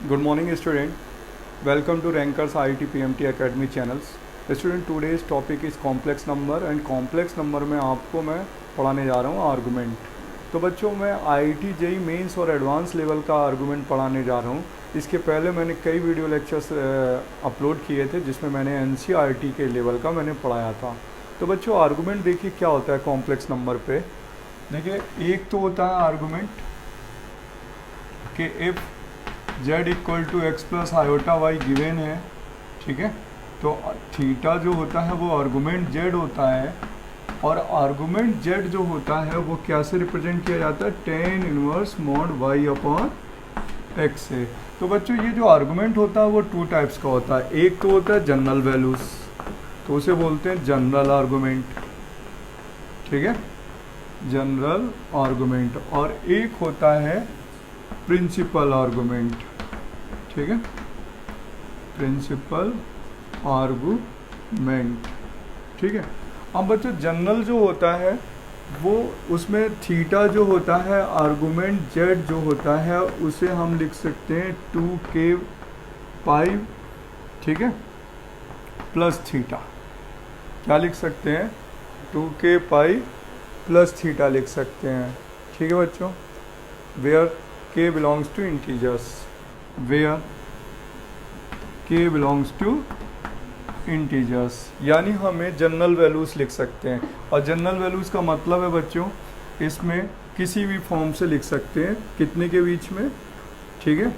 Good morning, student. Welcome to Rankers IIT PMT Academy channels. Student, today's topic is complex number and complex number में आपको मैं पढ़ाने जा रहा हूँ आर्गूमेंट. तो बच्चों मैं IIT जेई मेंस और एडवांस लेवल का आर्गूमेंट पढ़ाने जा रहा हूँ. इसके पहले मैंने कई वीडियो लेक्चर्स अपलोड किए थे जिसमें मैंने NCERT के लेवल का मैंने पढ़ाया था. तो बच्चों आर्गूमेंट देखिए क्या होता है कॉम्प्लेक्स नंबर पे. देखिए एक तो होता है आर्गूमेंट कि if z equal to x plus iota y given है, ठीक है. तो थीटा जो होता है वो आर्गूमेंट z होता है और आर्गूमेंट z जो होता है वो क्या से रिप्रेजेंट किया जाता है, tan inverse mod y upon x से. तो बच्चों ये जो आर्गूमेंट होता है वो टू टाइप्स का होता है. एक तो होता है जनरल वैल्यूज, तो उसे बोलते हैं जनरल आर्गूमेंट, ठीक है, जनरल आर्गूमेंट. और एक होता है प्रिंसिपल आर्गूमेंट, ठीक है, प्रिंसिपल आर्गूमेंट, ठीक है. अब बच्चों जनरल जो होता है वो उसमें थीटा जो होता है आर्गूमेंट जेड जो होता है उसे हम लिख सकते हैं 2k पाई, ठीक है, प्लस थीटा. क्या लिख सकते हैं, 2k पाई प्लस थीटा लिख सकते हैं, ठीक है बच्चों. Where k belongs to integers, where k belongs to integers, यानी हमें जनरल वैल्यूज़ लिख सकते हैं. और जनरल वैल्यूज़ का मतलब है बच्चों इसमें किसी भी फॉर्म से लिख सकते हैं, कितने के बीच में, ठीक है.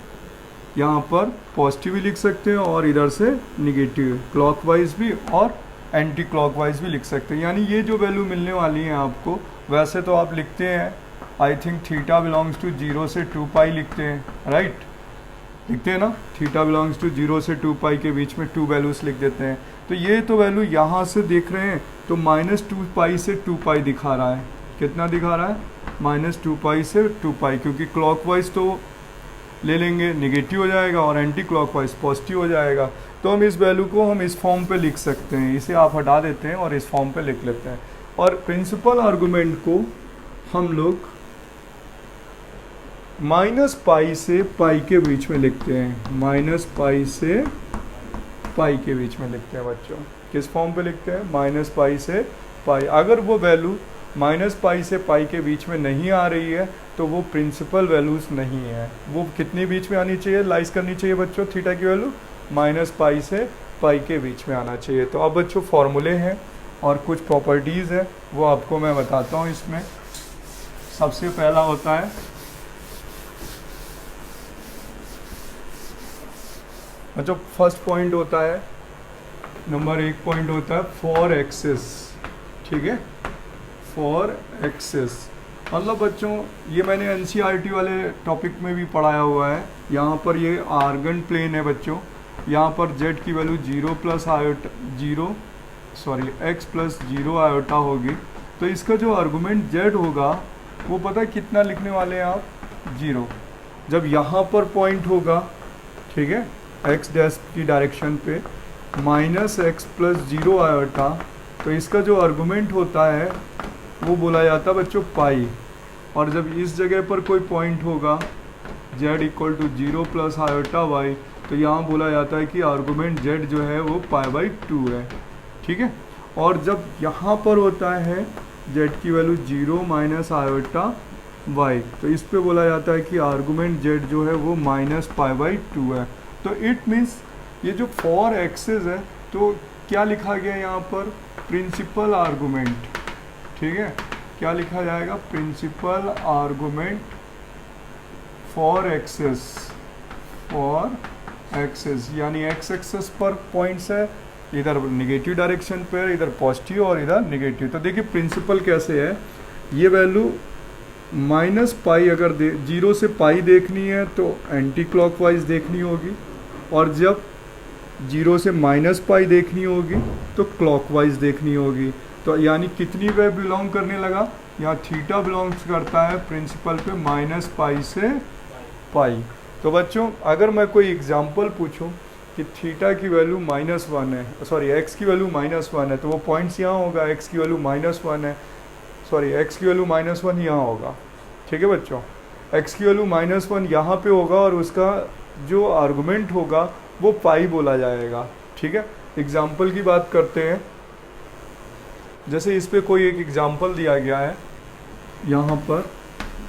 यहाँ पर पॉजिटिव भी लिख सकते हैं और इधर से निगेटिव, क्लॉकवाइज भी और एंटी क्लॉकवाइज भी लिख सकते हैं. यानी ये जो वैल्यू मिलने वाली है आपको, वैसे तो आप लिखते हैं I think theta belongs to 0 से 2 पाई लिखते हैं, राइट, लिखते हैं ना, थीटा बिलोंग्स टू 0 से 2 पाई के बीच में 2 वैल्यूज़ लिख देते हैं. तो ये तो वैल्यू यहाँ से देख रहे हैं तो -2 पाई से 2 पाई दिखा रहा है. कितना दिखा रहा है, -2 पाई से 2 पाई, क्योंकि क्लॉकवाइज तो ले लेंगे निगेटिव हो जाएगा और एंटी क्लॉकवाइज पॉजिटिव हो जाएगा. तो हम इस वैल्यू को हम इस फॉर्म पे लिख सकते हैं, इसे आप हटा देते हैं और इस फॉर्म पे लिख लेते हैं. और प्रिंसिपल आर्गूमेंट को हम लोग -पाई से पाई के बीच में लिखते हैं, -पाई से पाई के बीच में लिखते हैं बच्चों. किस फॉर्म पे लिखते हैं, -पाई से पाई. अगर वो वैल्यू -पाई से पाई के बीच में नहीं आ रही है तो वो प्रिंसिपल वैल्यूज़ नहीं है. वो कितने बीच में आनी चाहिए, लाइज करनी चाहिए बच्चों, थीटा की वैल्यू -पाई से पाई के बीच में आना चाहिए. तो अब बच्चों फॉर्मूले हैं और कुछ प्रॉपर्टीज़ हैं वो आपको मैं बताता हूँ. इसमें सबसे पहला होता है बच्चों, फर्स्ट पॉइंट होता है, नंबर 1 पॉइंट होता है फॉर एक्सिस, ठीक है, फॉर एक्सिस. मतलब बच्चों ये मैंने NCERT वाले टॉपिक में भी पढ़ाया हुआ है. यहाँ पर ये आर्गन प्लेन है बच्चों, यहाँ पर z की value 0 plus iota x plus 0 iota होगी. तो इसका जो आर्गूमेंट z होगा वो पता है कितना लिखने वाले हैं आप, 0. जब यहाँ पर पॉइंट होगा, ठीक है, x डैश की डायरेक्शन पे -x प्लस 0 आयोटा, तो इसका जो आर्गूमेंट होता है वो बोला जाता है बच्चों पाई. और जब इस जगह पर कोई पॉइंट होगा z equal to 0 plus iota y, तो यहाँ बोला जाता है कि आर्गूमेंट z जो है वो π/2 है, ठीक है. और जब यहाँ पर होता है z की वैल्यू 0 माइनस आयोटा y, तो इस पे बोला जाता है कि आर्गूमेंट z जो है वो -π/2 है. तो इट मीन्स ये जो फॉर एक्सिस है तो क्या लिखा गया यहाँ पर, प्रिंसिपल आर्गूमेंट, ठीक है. क्या लिखा जाएगा, principal argument for axis, for axis, यानी एक्स एक्सिस पर पॉइंट्स है, इधर निगेटिव डायरेक्शन पर, इधर पॉजिटिव और इधर निगेटिव. तो देखिए प्रिंसिपल कैसे है, ये वैल्यू -पाई अगर 0 से पाई देखनी है तो एंटी क्लॉकवाइज देखनी होगी, और जब 0 से -पाई देखनी होगी तो क्लॉकवाइज देखनी होगी. तो यानी कितनी वे बिलोंग करने लगा, यहाँ थीटा बिलोंग्स करता है प्रिंसिपल पे -पाई से पाई. तो बच्चों अगर मैं कोई एग्जांपल पूछूं कि थीटा की वैल्यू -1 है, x की वैल्यू -1 है, तो वो पॉइंट्स यहाँ होगा, x की वैल्यू -1 है, x की वैल्यू -1 यहाँ होगा, ठीक है बच्चों. x की वैल्यू -1 यहाँ पे होगा और उसका जो आर्गुमेंट होगा वो पाई बोला जाएगा। ठीक है, एग्जाम्पल की बात करते हैं। जैसे इस पे कोई एक एग्जाम्पल दिया गया है, यहाँ पर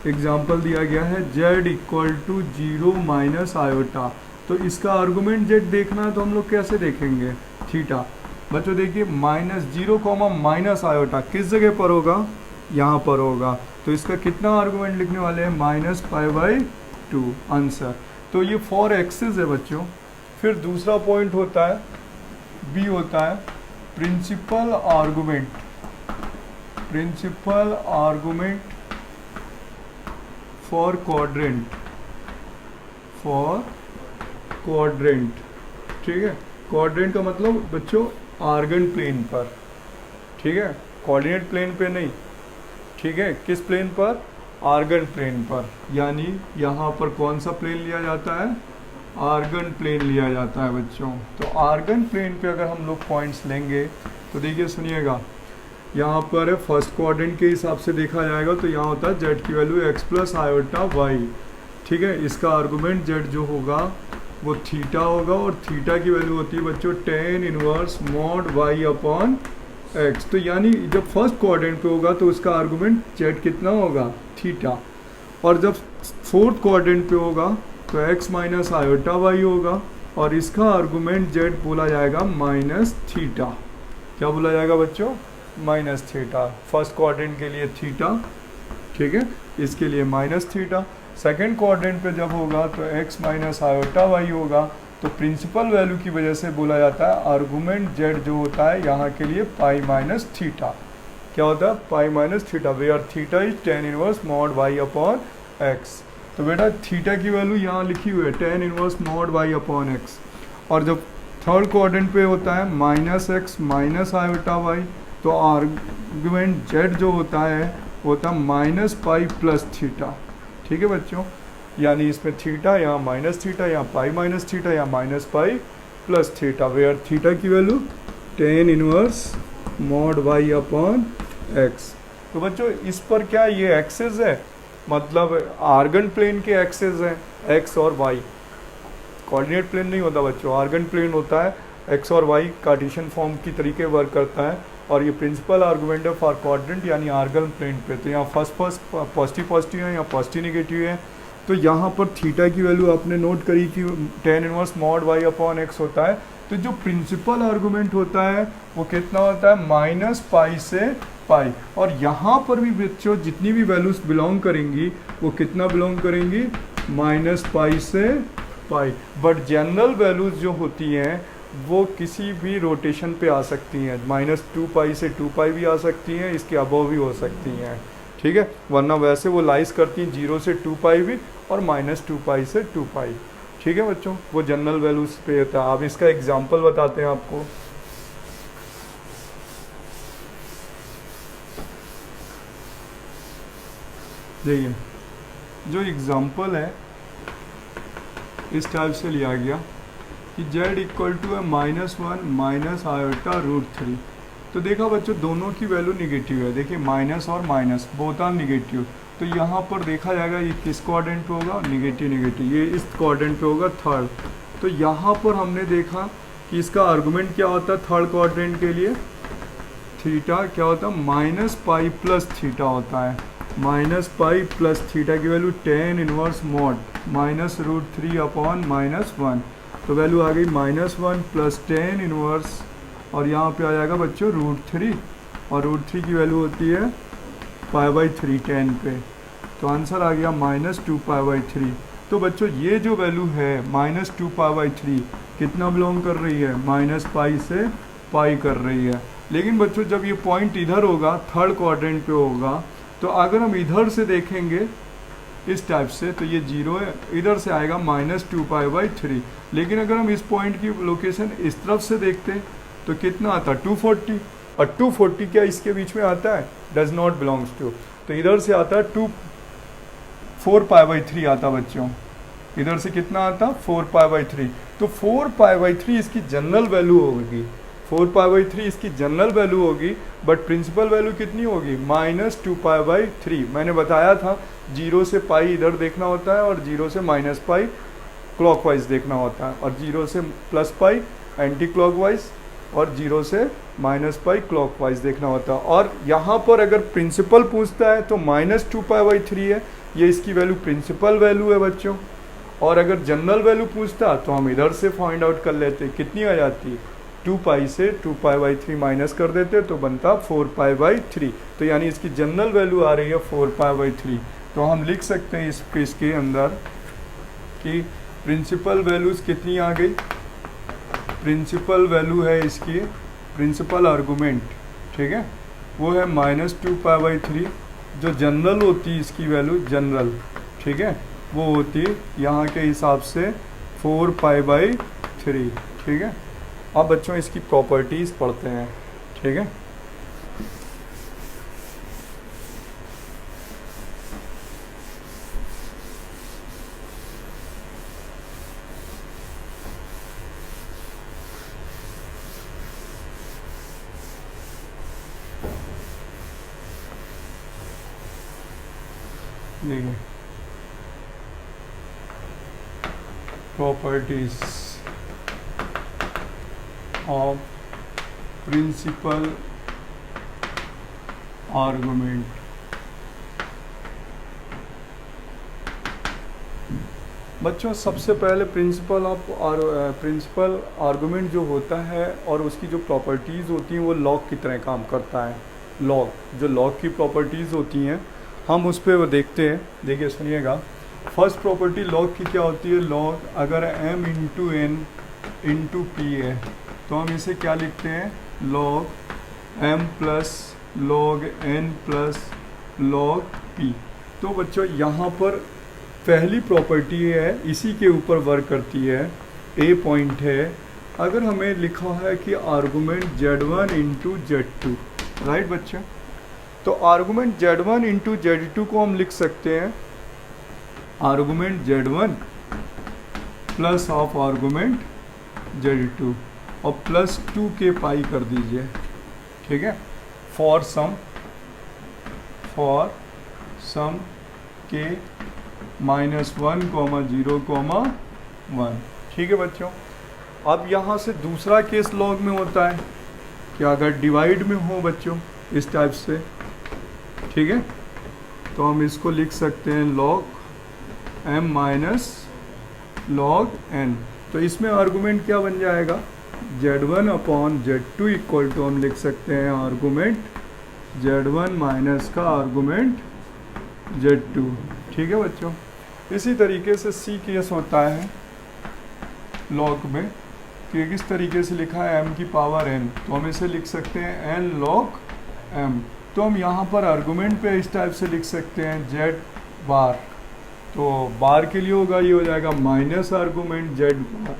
एग्जाम्पल दिया गया है z equal to 0 minus iota. तो इसका आर्गुमेंट z देखना है तो हम लोग कैसे देखेंगे, थीटा। बच्चों देखिए -0 माइनस आयोटा किस जगह पर होगा, यहाँ पर होगा। तो इसका कितना आर्गुमेंट लिखने वाले हैं, -π/2 आंसर। तो ये 4 एक्सिस है बच्चों। फिर दूसरा पॉइंट होता है, बी होता है principal argument. Principal argument for quadrant, for quadrant. ठीक है, क्वाड्रेंट का मतलब बच्चों आर्गन प्लेन पर। ठीक है, कोऑर्डिनेट प्लेन पे नहीं। ठीक है, किस प्लेन पर, आर्गन प्लेन पर। यानी यहाँ पर कौन सा प्लेन लिया जाता है, आर्गन प्लेन लिया जाता है बच्चों। तो आर्गन प्लेन पे अगर हम लोग पॉइंट्स लेंगे तो देखिए सुनिएगा, यहाँ पर फर्स्ट क्वाड्रेंट के हिसाब से देखा जाएगा तो यहाँ होता है z की value x plus iota y। ठीक है, इसका आर्गुमेंट z जो होगा वो थीटा होगा, और थीटा की वैल्यू होती है बच्चों tan inverse mod y upon x। तो यानी जब फर्स्ट क्वाड्रेंट पे होगा तो उसका आर्गुमेंट z कितना होगा, थीटा। और जब फोर्थ क्वाड्रेंट पे होगा तो x माइनस आयोटा y होगा, और इसका आर्गुमेंट z बोला जाएगा माइनस थीटा। क्या बोला जाएगा बच्चों, माइनस थीटा। फर्स्ट क्वाड्रेंट के लिए थीटा, ठीक है, इसके लिए माइनस थीटा। सेकेंड क्वाड्रेंट पे जब होगा तो x माइनस आयोटा y होगा। तो प्रिंसिपल वैल्यू की वजह से बोला जाता है आर्गुमेंट z जो होता है यहाँ के लिए पाई माइनस थीटा। क्या होता है, pi minus theta, where theta is tan inverse mod y upon x। तो बेटा थीटा की वैल्यू यहाँ लिखी हुई है tan inverse mod y upon x। और जब थर्ड क्वाड्रेंट पे होता है minus x minus iota y, तो आर्गुमेंट z जो होता है वो होता है माइनस पाई प्लस थीटा। ठीक है बच्चों, यानी इसमें थीटा, यहाँ माइनस थीटा, यहाँ पाई माइनस थीटा, यहाँ minus pi plus theta, where theta की value tan inverse mod y upon x। तो बच्चों इस पर क्या ये एक्सेस है, मतलब आर्गन प्लेन के एक्सेस हैं x और y। कोऑर्डिनेट प्लेन नहीं होता बच्चों, आर्गन प्लेन होता है, x और y कार्टेशियन फॉर्म की तरीके वर्क करता है। और ये प्रिंसिपल आर्गुमेंट है फॉर क्वाड्रेंट यानी आर्गन प्लेन पे। तो यहाँ फर्स्ट पॉजिटिव है, यहाँ पॉजिटिव नेगेटिव है। तो यहाँ पर थीटा की वैल्यू आपने नोट करी कि tan inverse mod y upon x होता है। तो जो प्रिंसिपल आर्गुमेंट होता है वो कितना होता है, माइनस पाई से पाई। और यहाँ पर भी बच्चों जितनी भी वैल्यूज बिलोंग करेंगी वो कितना बिलोंग करेंगी, माइनस पाई से पाई। बट जनरल वैल्यूज जो होती हैं वो किसी भी रोटेशन पे आ सकती हैं, -2 पाई से 2 पाई भी आ सकती हैं, इसके अबव भी हो सकती हैं। ठीक है, वरना वैसे वो लाइज करती हैं 0 से 2 पाई भी और -2 पाई से 2 पाई। ठीक है बच्चों, वो जनरल वैल्यूज पे होता है। अब इसका एग्जांपल बताते हैं आपको। देखिए जो एग्जांपल है इस टाइप से लिया गया कि z इक्वल टू है -1 माइनस आयोटा √3। तो देखा बच्चों दोनों की वैल्यू निगेटिव है। देखिए माइनस और माइनस बोथ आर निगेटिव। तो यहाँ पर देखा जाएगा ये किस क्वाड्रेंट पे होगा, निगेटिव निगेटिव, ये इस क्वाड्रेंट पे होगा थर्ड। तो यहाँ पर हमने देखा कि इसका आर्गुमेंट क्या होता है थर्ड क्वाड्रेंट के लिए, थीटा क्या होता है, माइनस पाई प्लस थीटा होता है। माइनस पाई प्लस थीटा की value tan inverse mod -√3 upon -1। तो वैल्यू आ गई -1 प्लस tan इनवर्स, और यहाँ पे आ जाएगा बच्चों √3, और √3 की वैल्यू होती है π/3 tan पे। तो आंसर आ गया -2 π/3। तो बच्चों ये जो वैल्यू है -2 π/3 कितना बिलोंग कर रही है, माइनस पाई से पाई कर रही है। लेकिन बच्चों जब ये पॉइंट इधर होगा थर्ड क्वाड्रेंट पे होगा, तो अगर हम इधर से देखेंगे इस टाइप से तो ये 0 है, इधर से आएगा -2 π/3। लेकिन अगर हम इस पॉइंट की लोकेशन इस तरफ से देखते तो कितना आता है 240, और 240 क्या इसके बीच में आता है, डज नॉट बिलोंग्स टू। तो इधर से आता है 4 π/3 आता बच्चों, इधर से कितना आता 4 π/3। तो 4 π/3 इसकी जनरल वैल्यू होगी, 4 π/3 इसकी जनरल वैल्यू होगी। बट प्रिंसिपल वैल्यू कितनी होगी, -2 π/3। मैंने बताया था 0 से पाई इधर देखना होता है और 0 से -पाई क्लॉकवाइज देखना होता है, और 0 से प्लस पाई एंटी क्लॉकवाइज, और 0 से माइनस पाई क्लॉकवाइज देखना होता है। और यहाँ पर अगर प्रिंसिपल पूछता है तो -2π/3 है, ये इसकी वैल्यू प्रिंसिपल वैल्यू है बच्चों। और अगर जनरल वैल्यू पूछता तो हम इधर से फाइंड आउट कर लेते, कितनी आ जाती है, 2π से 2π/3 माइनस कर देते तो बनता 4π/3। तो यानी इसकी जनरल वैल्यू आ रही है 4π/3। तो हम लिख सकते हैं इसके अंदर कि प्रिंसिपल वैल्यूज़ कितनी आ गई, प्रिंसिपल वैल्यू है इसकी, प्रिंसिपल आर्गूमेंट, ठीक है, वो है -2π/3। जो जनरल होती है इसकी वैल्यू जनरल, ठीक है, वो होती यहाँ के हिसाब से 4π/3, ठीक है। अब बच्चों इसकी प्रॉपर्टीज़ पढ़ते हैं, ठीक है। देखिए प्रॉपर्टीज ऑफ प्रिंसिपल आर्गुमेंट। बच्चों सबसे पहले प्रिंसिपल आर्गुमेंट जो होता है और उसकी जो प्रॉपर्टीज़ होती हैं वो लॉग की तरह काम करता है। लॉग, जो लॉग की प्रॉपर्टीज़ होती हैं हम उस पर वो देखते हैं। देखिए सुनिएगा, फर्स्ट प्रॉपर्टी लॉग की क्या होती है, लॉग अगर m into n into p है तो हम इसे क्या लिखते हैं, log m plus log n plus log p। तो बच्चों यहाँ पर पहली प्रॉपर्टी है, इसी के ऊपर वर्क करती है। ए पॉइंट है, अगर हमें लिखा है कि argument z1 into z2, right बच्चों, तो आर्गूमेंट z1 इंटू z2 को हम लिख सकते हैं argument z1 plus of argument z2 और प्लस 2 के पाई कर दीजिए, ठीक है, फॉर सम के -1,0,1, ठीक है बच्चों। अब यहाँ से दूसरा केस लॉग में होता है कि अगर डिवाइड में हो बच्चों इस टाइप से, ठीक है, तो हम इसको लिख सकते हैं log m minus log n। तो इसमें आर्गूमेंट क्या बन जाएगा, z1 upon z2 equal to हम लिख सकते हैं आर्गूमेंट z1 माइनस का आर्गूमेंट z2, ठीक है बच्चों। इसी तरीके से सी केस होता है लॉग में कि किस तरीके से लिखा है m की पावर n, तो हम इसे लिख सकते हैं n लॉग m। तो हम यहाँ पर आर्गूमेंट पे इस टाइप से लिख सकते हैं z बार, तो बार के लिए होगा, ये हो जाएगा माइनस आर्गूमेंट z बार,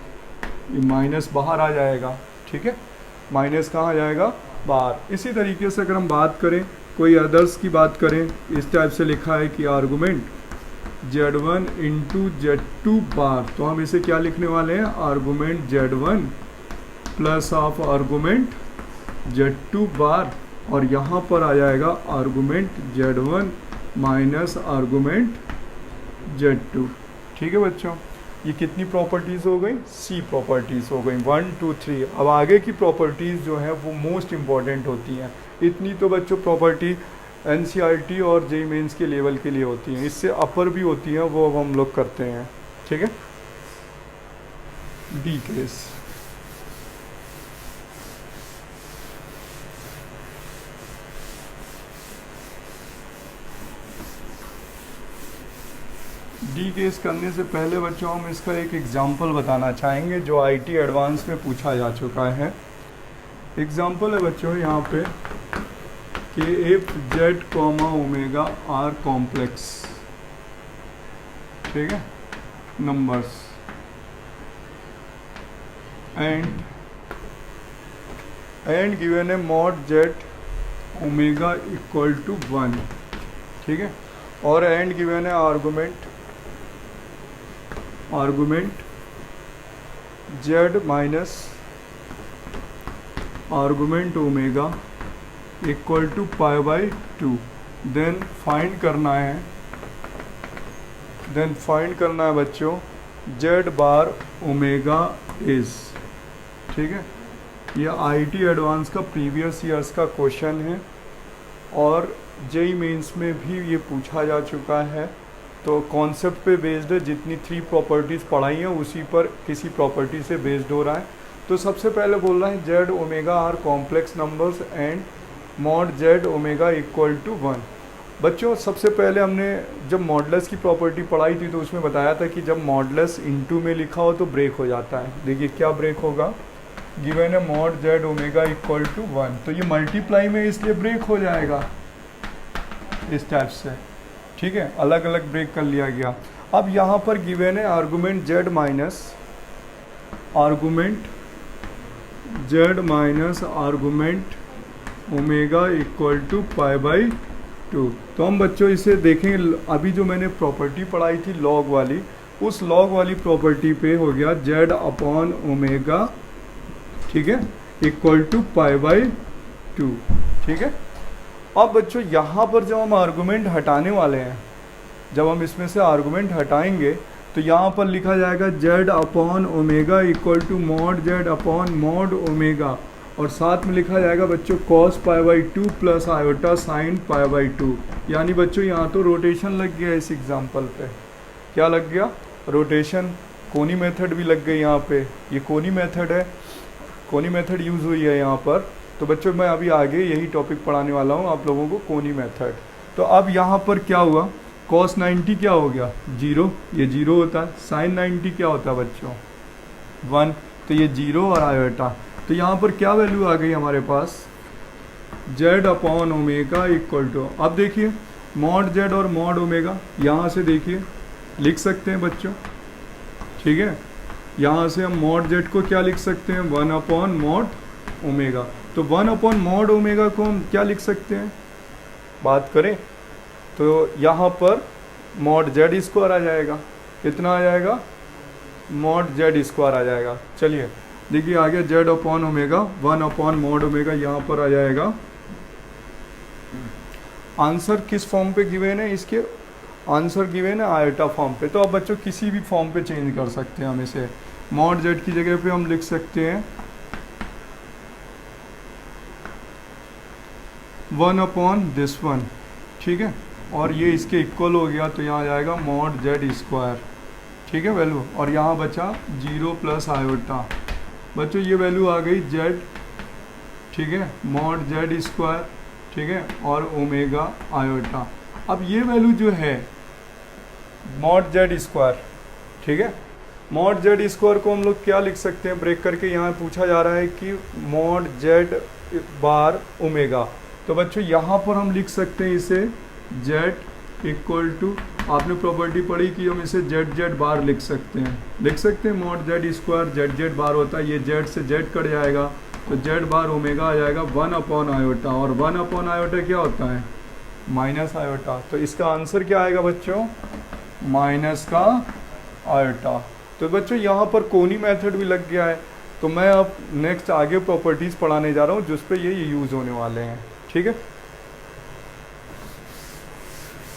ये माइनस बाहर आ जाएगा, ठीक है, माइनस कहाँ आ जाएगा, बाहर। इसी तरीके से अगर हम बात करें, कोई अदर्स की बात करें, इस टाइप से लिखा है कि आर्गूमेंट z1 इंटू z2 बार, तो हम इसे क्या लिखने वाले हैं, argument z1 plus of argument z2 बार, और यहाँ पर आ जाएगा argument z1 minus argument z2, ठीक है बच्चों। ये कितनी प्रॉपर्टीज़ हो गई, सी प्रॉपर्टीज़ हो गई, 1 2 3। अब आगे की प्रॉपर्टीज़ जो है वो मोस्ट इम्पॉर्टेंट होती हैं। इतनी तो बच्चों प्रॉपर्टी NCERT और JEE मेंस के लेवल के लिए होती हैं, इससे अपर भी होती हैं, वो अब हम लोग करते हैं, ठीक है। डी केस, डी केस करने से पहले बच्चों हम इसका एक एग्जांपल बताना चाहेंगे जो IT एडवांस में पूछा जा चुका है। एग्जांपल है बच्चों यहाँ पे कि if z, omega are complex, ठीक है, नंबर्स एंड गिवन है mod z omega equal to 1, ठीक है, और एंड गिवन है argument z minus argument omega equal to π/2। Then find करना है बच्चों जेड बार ओमेगा इज, ठीक है। ये आईटी एडवांस का प्रीवियस ईयर्स का क्वेश्चन है और जेई मेंस में भी ये पूछा जा चुका है। तो कॉन्सेप्ट पे बेस्ड है, जितनी 3 प्रॉपर्टीज़ पढ़ाई हैं उसी पर किसी प्रॉपर्टी से बेस्ड हो रहा है। तो सबसे पहले बोल रहा है z omega are complex numbers and mod z omega equal to 1। बच्चों सबसे पहले हमने जब मॉडलेस की प्रॉपर्टी पढ़ाई थी तो उसमें बताया था कि जब मॉडलेस इनटू में लिखा हो तो ब्रेक हो जाता है। देखिए क्या ब्रेक होगा, गिवन है mod z omega equal to 1, तो ये मल्टीप्लाई में इसलिए ब्रेक हो जाएगा इस टाइप से, ठीक है। अलग अलग ब्रेक कर लिया गया। अब यहाँ पर गिवन है argument z minus argument omega equal to pi by 2। तो हम बच्चों इसे देखेंगे, अभी जो मैंने प्रॉपर्टी पढ़ाई थी लॉग वाली, उस लॉग वाली प्रॉपर्टी पे हो गया जेड अपॉन ओमेगा, ठीक है, इक्वल टू पाई बाई 2, ठीक है। अब बच्चों यहाँ पर जब हम आर्गूमेंट हटाने वाले हैं, जब हम इसमें से आर्गूमेंट हटाएंगे तो यहाँ पर लिखा जाएगा z upon omega equal to mod z upon mod omega, और साथ में लिखा जाएगा बच्चों cos pi by 2 plus iota sine pi by 2। यानी बच्चों यहाँ तो रोटेशन लग गया इस एग्जाम्पल पे। क्या लग गया? रोटेशन। कोनी मेथड भी लग गई यहाँ पे, ये कोनी मेथड है, कोनी मेथड यूज़ हुई है यहाँ पर। तो बच्चों मैं अभी आगे यही टॉपिक पढ़ाने वाला हूँ आप लोगों को, कोनी मेथड। तो अब यहाँ पर क्या हुआ, cos 90 क्या हो गया 0, ये 0 होता है। sin 90 क्या होता है बच्चों 1, तो ये 0 और आयोटा। तो यहाँ पर क्या वैल्यू आ गई हमारे पास, z upon omega equal to, अब देखिए मॉड z और मॉड ओमेगा, यहाँ से देखिए लिख सकते हैं बच्चों, ठीक है। यहाँ से हम मॉड z को क्या लिख सकते हैं 1 अपॉन मॉड ओमेगा। तो 1 अपॉन मॉड ओमेगा को हम क्या लिख सकते हैं, बात करें तो यहाँ पर मॉड जेड स्क्वायर आ जाएगा। कितना आ जाएगा, मॉड जेड स्क्वायर आ जाएगा। चलिए देखिए आ गया Z upon omega 1 upon mod omega, यहाँ पर आ जाएगा। आंसर किस फॉर्म पे गिवन है, इसके आंसर गिवन है आयोटा फॉर्म पे। तो अब बच्चों किसी भी फॉर्म पे चेंज कर सकते हैं हम इसे। मॉड जेड की जगह पे हम लिख सकते हैं 1 अपॉन दिस वन, ठीक है, और ये इसके इक्वल हो गया तो यहाँ आ जाएगा मॉड जेड स्क्वायर, ठीक है वैल्यू। और यहाँ बचा 0 प्लस आयोटा। बच्चों ये वैल्यू आ गई जेड, ठीक है, मॉड जेड स्क्वायर, ठीक है, और ओमेगा आयोटा। अब ये वैल्यू जो है मॉड जेड स्क्वायर, ठीक है, मॉड जेड स्क्वायर को हम लोग क्या लिख सकते हैं ब्रेक करके, यहाँ पूछा जा रहा है कि मॉड जेड बार ओमेगा। तो बच्चों यहाँ पर हम लिख सकते हैं इसे जेड इक्वल टू, आपने प्रॉपर्टी पढ़ी कि हम इसे जेड जेड बार लिख सकते हैं, mod z square z z bar होता है, ये जेड से जेड कट जाएगा तो जेड बार ओमेगा आ जाएगा 1 अपॉन आयोटा, और 1 अपॉन आयोटा क्या होता है माइनस आयोटा। तो इसका आंसर क्या आएगा बच्चों, माइनस का आयोटा। तो बच्चों यहाँ पर कोनी मेथड भी लग गया है। तो मैं अब नेक्स्ट आगे प्रॉपर्टीज़ पढ़ाने जा रहा हूँ जिस पे ये यूज़ होने वाले हैं, ठीक है।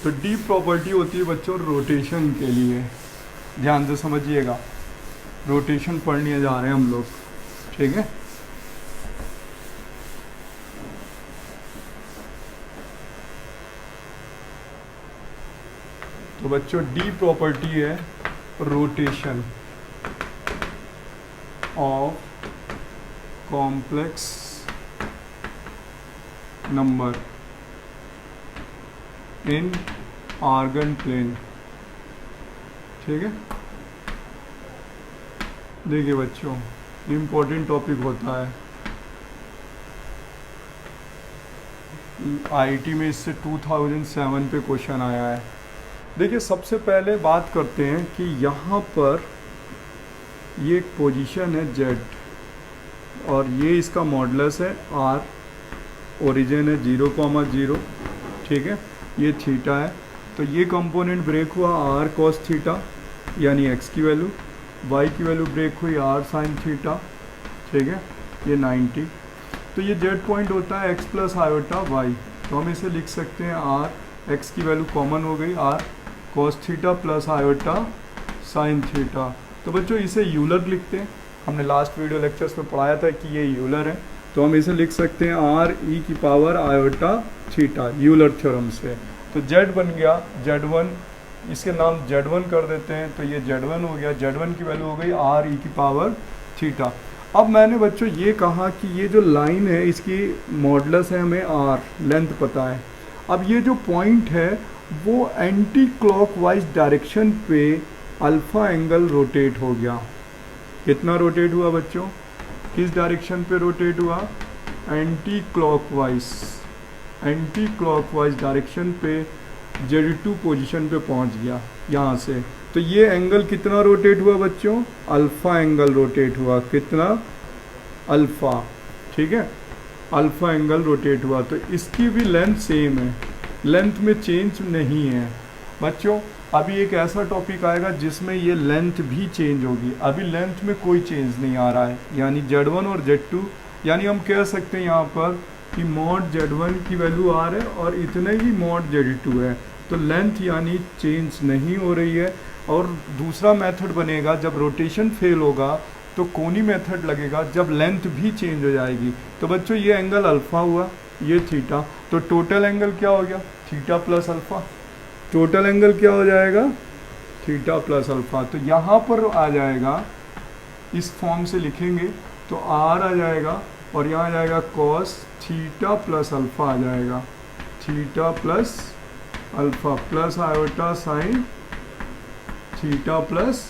तो डी प्रॉपर्टी होती है बच्चों रोटेशन के लिए, ध्यान से समझिएगा, रोटेशन पढ़ने जा रहे हैं हम लोग, ठीक है। तो बच्चों डी प्रॉपर्टी है rotation of complex number in Argand plane, ठीक है। देखिए बच्चों इम्पोर्टेंट टॉपिक होता है, आईटी में इससे 2007 पे क्वेश्चन आया है। देखिए सबसे पहले बात करते हैं कि यहाँ पर ये एक पोजीशन है जेड और ये इसका मॉडुलस है आर, ओरिजिन है 0,0, ठीक है, ये थीटा है। तो ये कंपोनेंट ब्रेक हुआ आर कॉस थीटा यानी एक्स की वैल्यू, वाई की वैल्यू ब्रेक हुई आर साइन थीटा, ठीक है, ये 90। तो ये जेड पॉइंट होता है एक्स प्लस आयोटा वाई। तो हम इसे लिख सकते हैं आर, एक्स की वैल्यू कॉमन हो गई, r cos theta plus iota sine theta. तो बच्चों इसे यूलर लिखते हैं, हमने लास्ट वीडियो लेक्चर्स में पढ़ाया था कि ये यूलर है, तो हम इसे लिख सकते हैं आर ई की power iota theta Euler theorem से। तो जेड बन गया Z1, इसके नाम Z1 कर देते हैं, तो ये Z1 हो गया, Z1 की वैल्यू हो गई आर ई की पावर थीटा। अब मैंने बच्चों ये कहा कि ये जो लाइन है इसकी मॉडुलस है हमें आर, लेंथ पता है। अब ये जो पॉइंट है वो एंटी क्लॉकवाइज डायरेक्शन पे अल्फ़ा एंगल रोटेट हो गया। कितना रोटेट हुआ बच्चों, किस डायरेक्शन पे रोटेट हुआ, एंटी क्लॉकवाइज डायरेक्शन पे Z2 पोजीशन पे पहुंच गया यहाँ से। तो ये एंगल कितना रोटेट हुआ बच्चों, अल्फ़ा एंगल रोटेट हुआ, कितना, अल्फ़ा, ठीक है, अल्फ़ा एंगल रोटेट हुआ। तो इसकी भी लेंथ सेम है, लेंथ में चेंज नहीं है बच्चों। अभी एक ऐसा टॉपिक आएगा जिसमें ये लेंथ भी चेंज होगी, अभी लेंथ में कोई चेंज नहीं आ रहा है, यानी Z1 और Z2, यानी हम कह सकते हैं यहाँ पर कि मॉड Z1 की वैल्यू R है और इतने ही मॉड Z2 है, तो लेंथ यानी चेंज नहीं हो रही है। और दूसरा मेथड बनेगा जब रोटेशन फेल होगा तो कोनी मेथड लगेगा जब लेंथ भी चेंज हो जाएगी। तो बच्चों ये एंगल अल्फ़ा हुआ, ये थीटा, तो टोटल एंगल क्या हो गया, theta plus alpha. Total angle क्या हो जाएगा, थीटा प्लस अल्फ़ा। तो यहाँ पर आ जाएगा, इस फॉर्म से लिखेंगे तो आर आ जाएगा और यहाँ आ जाएगा कॉस थीटा प्लस अल्फ़ा आ जाएगा, theta plus alpha plus iota sine theta plus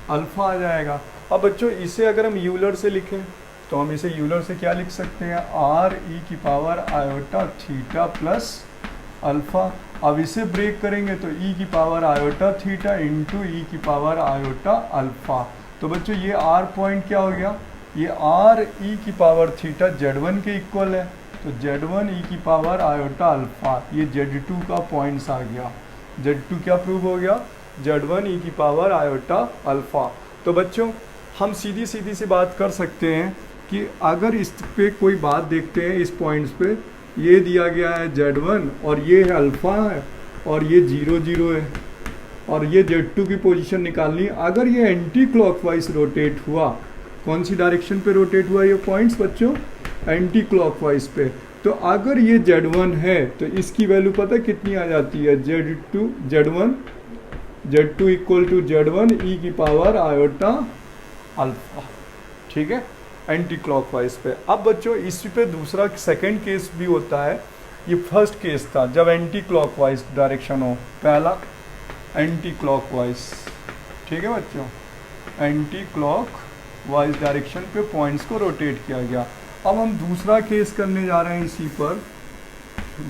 alpha आ जाएगा। अब बच्चों इसे अगर हम यूलर से लिखें तो हम इसे यूलर से क्या लिख सकते हैं, आर ई की power iota theta plus alpha. अब इसे ब्रेक करेंगे तो ई की पावर आयोटा थीटा इंटू ई की पावर आयोटा अल्फ़ा। तो बच्चों ये आर पॉइंट क्या हो गया, ये आर ई की पावर थीटा Z1 के इक्वल है, तो Z1 ई की पावर आयोटा अल्फ़ा, ये Z2 का पॉइंट्स आ गया। Z2 क्या प्रूव हो गया, Z1 ई की पावर आयोटा अल्फ़ा। तो बच्चों हम सीधी सी बात कर सकते हैं कि अगर इस पे कोई बात देखते हैं, इस पॉइंट्स पे ये दिया गया है Z1 और ये है अल्फ़ा है और ये 0 0 है और ये Z2 की पोजीशन निकालनी है। अगर ये एंटी क्लॉकवाइज रोटेट हुआ, कौन सी डायरेक्शन पे रोटेट हुआ ये पॉइंट्स बच्चों, एंटी क्लॉकवाइज पे, तो अगर ये Z1 है तो इसकी वैल्यू पता है कितनी आ जाती है, Z2 equal to Z1 e की पावर आयोटा अल्फ़ा, ठीक है, एंटी क्लॉकवाइज पे। अब बच्चों इस पे दूसरा सेकंड केस भी होता है, ये फर्स्ट केस था जब एंटी क्लॉकवाइज डायरेक्शन हो, पहला एंटी क्लॉकवाइज, ठीक है बच्चों, एंटी क्लॉकवाइज डायरेक्शन पे पॉइंट्स को रोटेट किया गया। अब हम दूसरा केस करने जा रहे हैं इसी पर,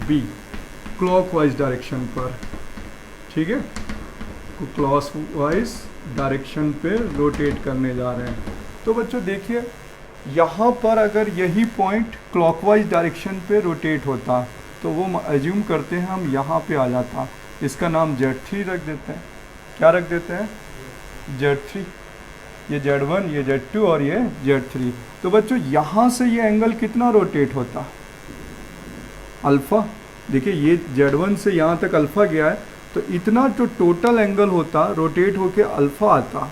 बी क्लॉकवाइज डायरेक्शन पर, ठीक है, क्लॉकवाइज डायरेक्शन पे रोटेट करने जा रहे हैं। तो बच्चों देखिए यहाँ पर अगर यही पॉइंट क्लॉकवाइज डायरेक्शन पे रोटेट होता तो वो एज्यूम करते हैं हम यहाँ पे आ जाता, इसका नाम Z3 रख देते हैं, क्या रख देते हैं, Z3, ये Z1 ये Z2 और ये Z3। तो बच्चों यहाँ से ये एंगल कितना रोटेट होता, अल्फ़ा, देखिए ये Z1 से यहाँ तक अल्फ़ा गया है तो इतना जो टोटल एंगल होता रोटेट होके अल्फ़ा आता।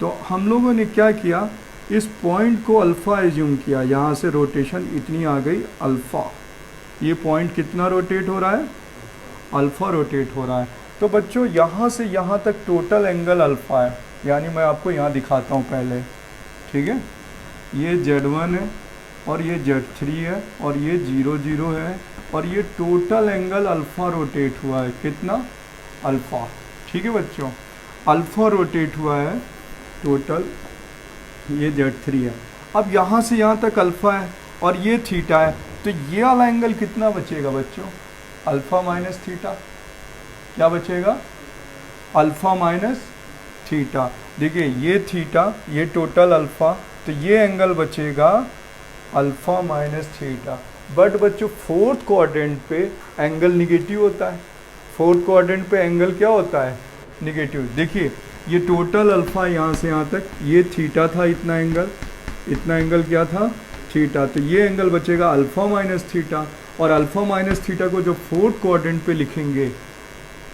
तो हम लोगों ने क्या किया, इस पॉइंट को अल्फ़ा एज्यूम किया, यहाँ से रोटेशन इतनी आ गई अल्फ़ा, ये पॉइंट कितना रोटेट हो रहा है, अल्फ़ा रोटेट हो रहा है। तो बच्चों यहाँ से यहाँ तक टोटल एंगल अल्फ़ा है, यानी मैं आपको यहाँ दिखाता हूँ पहले, ठीक है, ये Z1 है और ये Z3 है और ये 0 0 है और ये टोटल एंगल अल्फ़ा रोटेट हुआ है, कितना, अल्फ़ा, ठीक है बच्चों, अल्फ़ा रोटेट हुआ है टोटल, ये Z3 है। अब यहाँ से यहाँ तक अल्फ़ा है और ये थीटा है, तो ये वाला एंगल कितना बचेगा बच्चों, अल्फ़ा माइनस थीटा, क्या बचेगा, अल्फ़ा माइनस थीटा। देखिए ये थीटा, ये टोटल अल्फ़ा, तो ये एंगल बचेगा अल्फ़ा माइनस थीटा। बट बच्चों फोर्थ क्वाड्रेंट पे एंगल निगेटिव होता है, फोर्थ क्वाड्रेंट पे एंगल क्या होता है, निगेटिव। देखिए ये टोटल अल्फ़ा यहाँ से यहाँ तक, ये थीटा था, इतना एंगल क्या था, थीटा, तो ये एंगल बचेगा अल्फ़ा माइनस थीटा। और अल्फ़ा माइनस थीटा को जो फोर्थ क्वाड्रेंट पे लिखेंगे,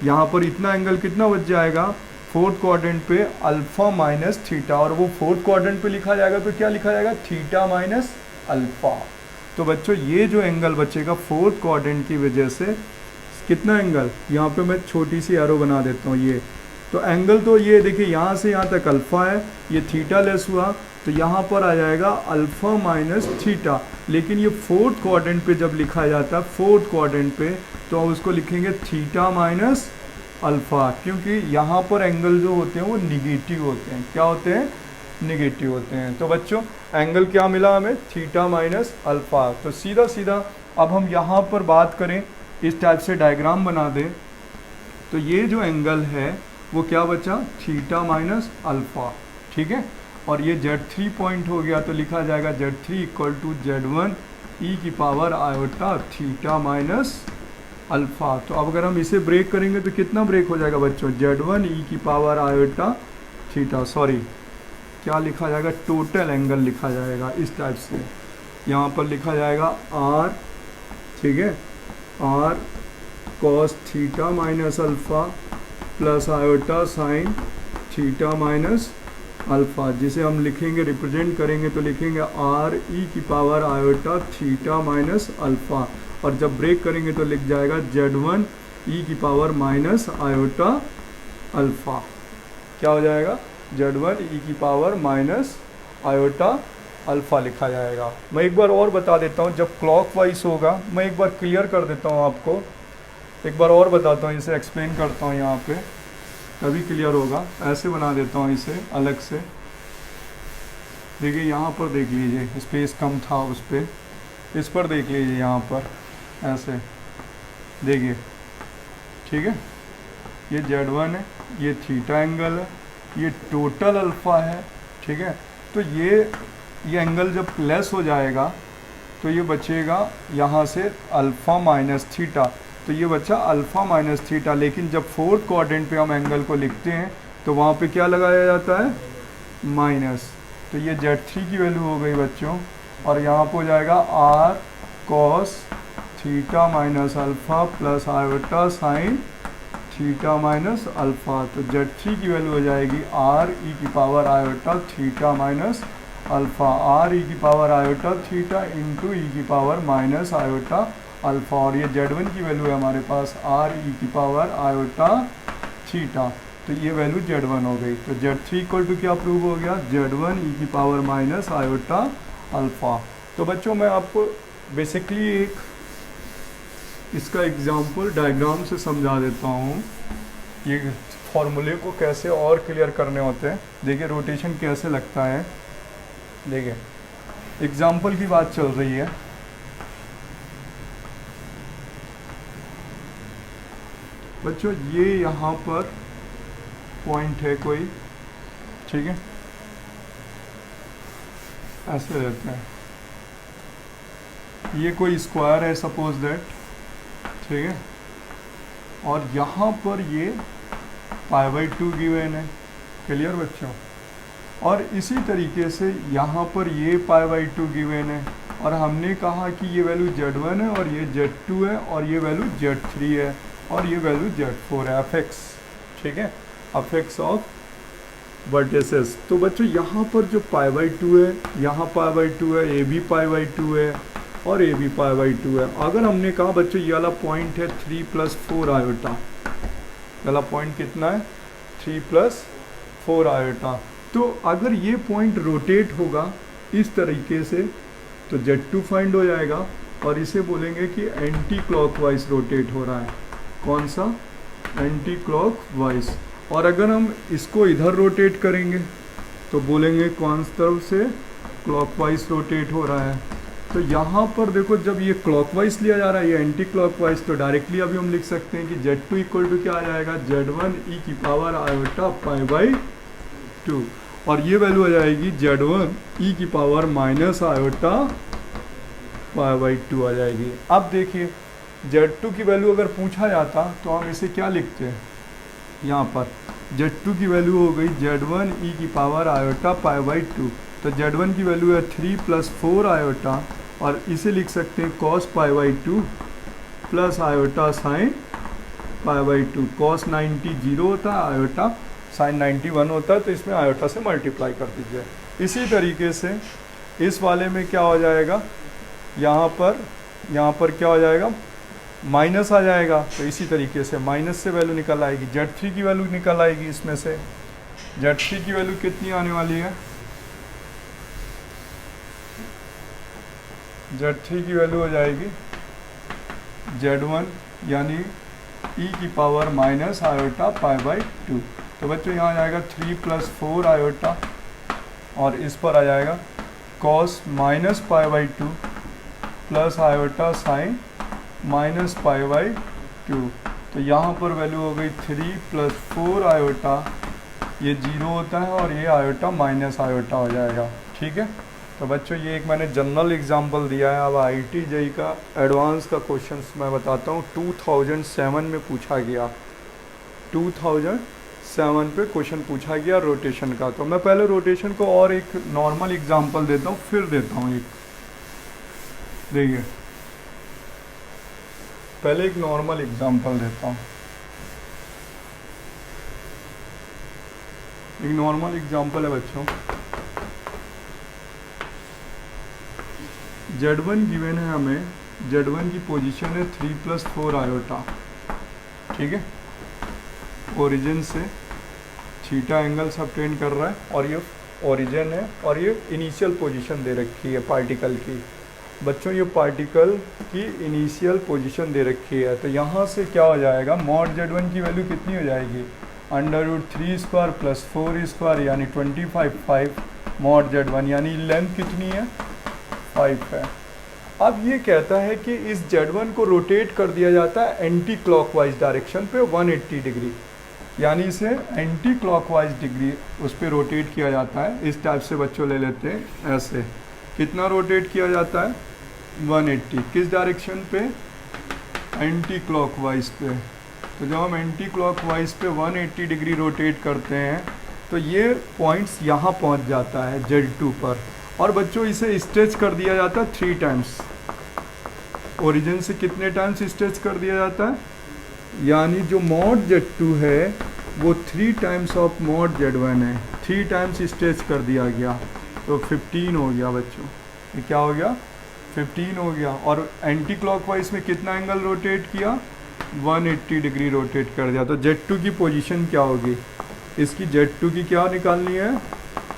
यहाँ पर इतना एंगल कितना बच जाएगा, फोर्थ क्वाड्रेंट पे अल्फ़ा माइनस थीटा, और वो फोर्थ क्वाड्रेंट पे लिखा जाएगा तो क्या लिखा जाएगा, थीटा माइनस अल्फ़ा। तो बच्चों ये जो एंगल बचेगा फोर्थ क्वाड्रेंट की वजह से, कितना एंगल, यहाँ पे मैं छोटी सी एरो बना देता हूँ ये, तो एंगल तो ये देखिए यहाँ से यहाँ तक अल्फ़ा है, ये थीटा लेस हुआ तो यहाँ पर आ जाएगा अल्फ़ा माइनस थीटा। लेकिन ये फोर्थ क्वाड्रेंट पे जब लिखा जाता है फोर्थ क्वाड्रेंट पे, तो हम उसको लिखेंगे थीटा माइनस अल्फ़ा, क्योंकि यहाँ पर एंगल जो होते हैं वो निगेटिव होते हैं। क्या होते हैं, निगेटिव होते हैं। तो बच्चों एंगल क्या मिला हमें, थीटा माइनस अल्फ़ा। तो सीधा सीधा अब हम यहाँ पर बात करें, इस टाइप से डायग्राम बना दें, तो ये जो एंगल है वो क्या बचा, थीटा माइनस अल्फ़ा, ठीक है। और ये Z3 पॉइंट हो गया तो लिखा जाएगा Z3 equal to Z1 e की power iota theta minus alpha. तो अब अगर हम इसे ब्रेक करेंगे तो कितना ब्रेक हो जाएगा बच्चों, Z1 ई की पावर आयोटा थीटा, सॉरी क्या लिखा जाएगा, टोटल एंगल लिखा जाएगा इस टाइप से। यहाँ पर लिखा जाएगा R, ठीक है, R cos theta minus alpha plus iota sine theta minus alpha, जिसे हम लिखेंगे, रिप्रेजेंट करेंगे तो लिखेंगे R ई की power iota theta minus alpha, और जब ब्रेक करेंगे तो लिख जाएगा Z1 ई की पावर माइनस आयोटा अल्फ़ा। क्या हो जाएगा, Z1 ई की पावर माइनस आयोटा अल्फ़ा लिखा जाएगा। मैं एक बार और बता देता हूँ, जब क्लॉकवाइज होगा, मैं एक बार क्लियर कर देता हूँ आपको, एक बार और बताता हूँ, इसे एक्सप्लेन करता हूँ यहाँ पे, तभी क्लियर होगा। ऐसे बना देता हूँ इसे अलग से, देखिए यहाँ पर देख लीजिए, स्पेस कम था उस पर, इस पर देख लीजिए, यहाँ पर ऐसे देखिए, ठीक है, ये Z1 है, ये थीटा एंगल है, ये टोटल अल्फ़ा है, ठीक है। तो ये एंगल जब प्लस हो जाएगा तो ये बचेगा यहाँ से अल्फ़ा माइनस थीटा, तो ये बचा अल्फ़ा माइनस थीटा। लेकिन जब फोर्थ क्वाड्रेंट पे हम एंगल को लिखते हैं तो वहाँ पे क्या लगाया जाता है, माइनस। तो ये Z3 की वैल्यू हो गई बच्चों, और यहाँ पे हो जाएगा R cos theta minus alpha plus iota sine theta minus alpha. तो Z3 की वैल्यू हो जाएगी R ई की power iota theta minus alpha, R ई की पावर आयोटा थीटा इंटू ई की पावर माइनस आयोटा अल्फ़ा, और ये Z1 की वैल्यू है हमारे पास R ई की पावर आयोटा थीटा। तो ये वैल्यू Z1 हो गई। तो Z3 इक्वल टू क्या प्रूव हो गया, Z1 ई की पावर माइनस आयोटा अल्फ़ा। तो बच्चों मैं आपको बेसिकली एक इसका एग्जाम्पल डायग्राम से समझा देता हूँ, ये फॉर्मूले को कैसे और क्लियर करने होते हैं। देखिए रोटेशन कैसे लगता है, देखिए एग्जाम्पल की बात चल रही है। बच्चों ये यहाँ पर पॉइंट है कोई, ठीक है, ऐसे रहता है, ये कोई स्क्वायर है सपोज दैट, ठीक है, और यहाँ पर ये π/2 गिवन है, क्लियर बच्चों। और इसी तरीके से यहाँ पर ये π/2 गिवन है, और हमने कहा कि ये वैल्यू Z1 है और ये Z2 है और ये वैल्यू Z3 है और ये वैल्यू Z4 है, fx, ठीक है, fx ऑफ वर्टिसेस। तो बच्चों यहाँ पर जो π/2 है, यहाँ π/2 है, ये भी π/2 है और ये भी π/2 है। अगर हमने कहा बच्चों ये वाला पॉइंट है 3 + 4 आयोटा, वाला पॉइंट कितना है, 3 + 4 आयोटा, तो अगर ये पॉइंट रोटेट होगा इस तरीके से तो Z2 फाइंड हो जाएगा, और इसे बोलेंगे कि एंटी क्लॉकवाइज रोटेट हो रहा है। कौन सा, एंटी क्लॉकवाइज। और अगर हम इसको इधर रोटेट करेंगे तो बोलेंगे कौन सी तरफ से, क्लॉकवाइज रोटेट हो रहा है। तो यहाँ पर देखो जब ये क्लॉकवाइज लिया जा रहा है, ये एंटी क्लॉकवाइज, तो डायरेक्टली अभी हम लिख सकते हैं कि Z2 इक्वल टू क्या आ जाएगा, Z1 ई की पावर आयोटा π/2, और ये वैल्यू आ जाएगी Z1 ई की पावर माइनस आयोटा π/2 आ जाएगी। अब देखिए Z2 की वैल्यू अगर पूछा जाता तो हम इसे क्या लिखते हैं, यहाँ पर Z2 की वैल्यू हो गई Z1 ई की पावर आयोटा π/2, तो Z1 की वैल्यू है 3 + 4 आयोटा, और इसे लिख सकते हैं cos π/2 plus iota sine π/2। cos 90 0 होता है, आयोटा साइन 91 होता है, तो इसमें आयोटा से मल्टीप्लाई कर दीजिए। इसी तरीके से इस वाले में क्या हो जाएगा, यहाँ पर क्या हो जाएगा, माइनस आ जाएगा। तो इसी तरीके से माइनस से वैल्यू निकल आएगी, Z3 की वैल्यू निकल आएगी। इसमें से Z3 की वैल्यू कितनी आने वाली है, Z3 की वैल्यू हो जाएगी Z1 यानी e की power minus iota pi by 2। तो बच्चों यहाँ आ जाएगा 3 + 4 आयोटा, और इस पर आ जाएगा cos minus pi by 2 plus iota sign minus pi by 2। तो यहाँ पर वैल्यू हो गई 3 + 4 आयोटा, ये 0 होता है और ये आयोटा माइनस आयोटा हो जाएगा। ठीक है, तो बच्चों ये एक मैंने जनरल एग्जांपल दिया है। अब IIT JEE का एडवांस का क्वेश्चंस मैं बताता हूँ। 2007 में पूछा गया, 2007 पे क्वेश्चन पूछा गया रोटेशन का। तो मैं पहले रोटेशन को और एक नॉर्मल एग्जांपल देता हूँ, फिर देता हूँ एक, देखिए पहले एक नॉर्मल एग्जांपल देता हूँ। एक नॉर्मल एग्जांपल है बच्चों, Z1 गिवन है हमें, Z1 की पोजीशन है 3 + 4 आयोटा। ठीक है, ओरिजिन से थीटा एंगल सबटेंड कर रहा है, और ये ओरिजिन है, और ये इनिशियल पोजीशन दे रखी है पार्टिकल की। बच्चों ये पार्टिकल की इनिशियल पोजीशन दे रखी है, तो यहाँ से क्या हो जाएगा, मॉड Z1 की वैल्यू कितनी हो जाएगी, √3² + 4² यानी 25 मॉड Z1, यानी लेंथ कितनी है, 5 है। अब ये कहता है कि इस Z1 को रोटेट कर दिया जाता है एंटी क्लॉकवाइज डायरेक्शन पे 180 डिग्री, यानी इसे एंटी क्लॉकवाइज डिग्री उस पर रोटेट किया जाता है। इस टाइप से बच्चों ले लेते हैं, ऐसे कितना रोटेट किया जाता है, 180, किस डायरेक्शन पे, एंटी क्लॉकवाइज पे। तो जब हम एंटी क्लॉकवाइज पे 180 डिग्री रोटेट करते हैं तो ये पॉइंट्स यहाँ पहुँच जाता है Z2 पर, और बच्चों इसे स्ट्रेच कर दिया जाता है 3 टाइम्स। ओरिजिन से कितने टाइम्स स्ट्रेच कर दिया जाता है, यानी जो मॉड Z2 है वो 3 टाइम्स ऑफ मॉड Z1 है, 3 टाइम्स स्ट्रेच कर दिया गया, तो 15 हो गया बच्चों। ये क्या हो गया, 15 हो गया। और एंटी क्लॉकवाइज में कितना एंगल रोटेट किया, 180 डिग्री रोटेट कर दिया। तो Z2 की पोजीशन क्या होगी, इसकी Z2 की क्या निकालनी है,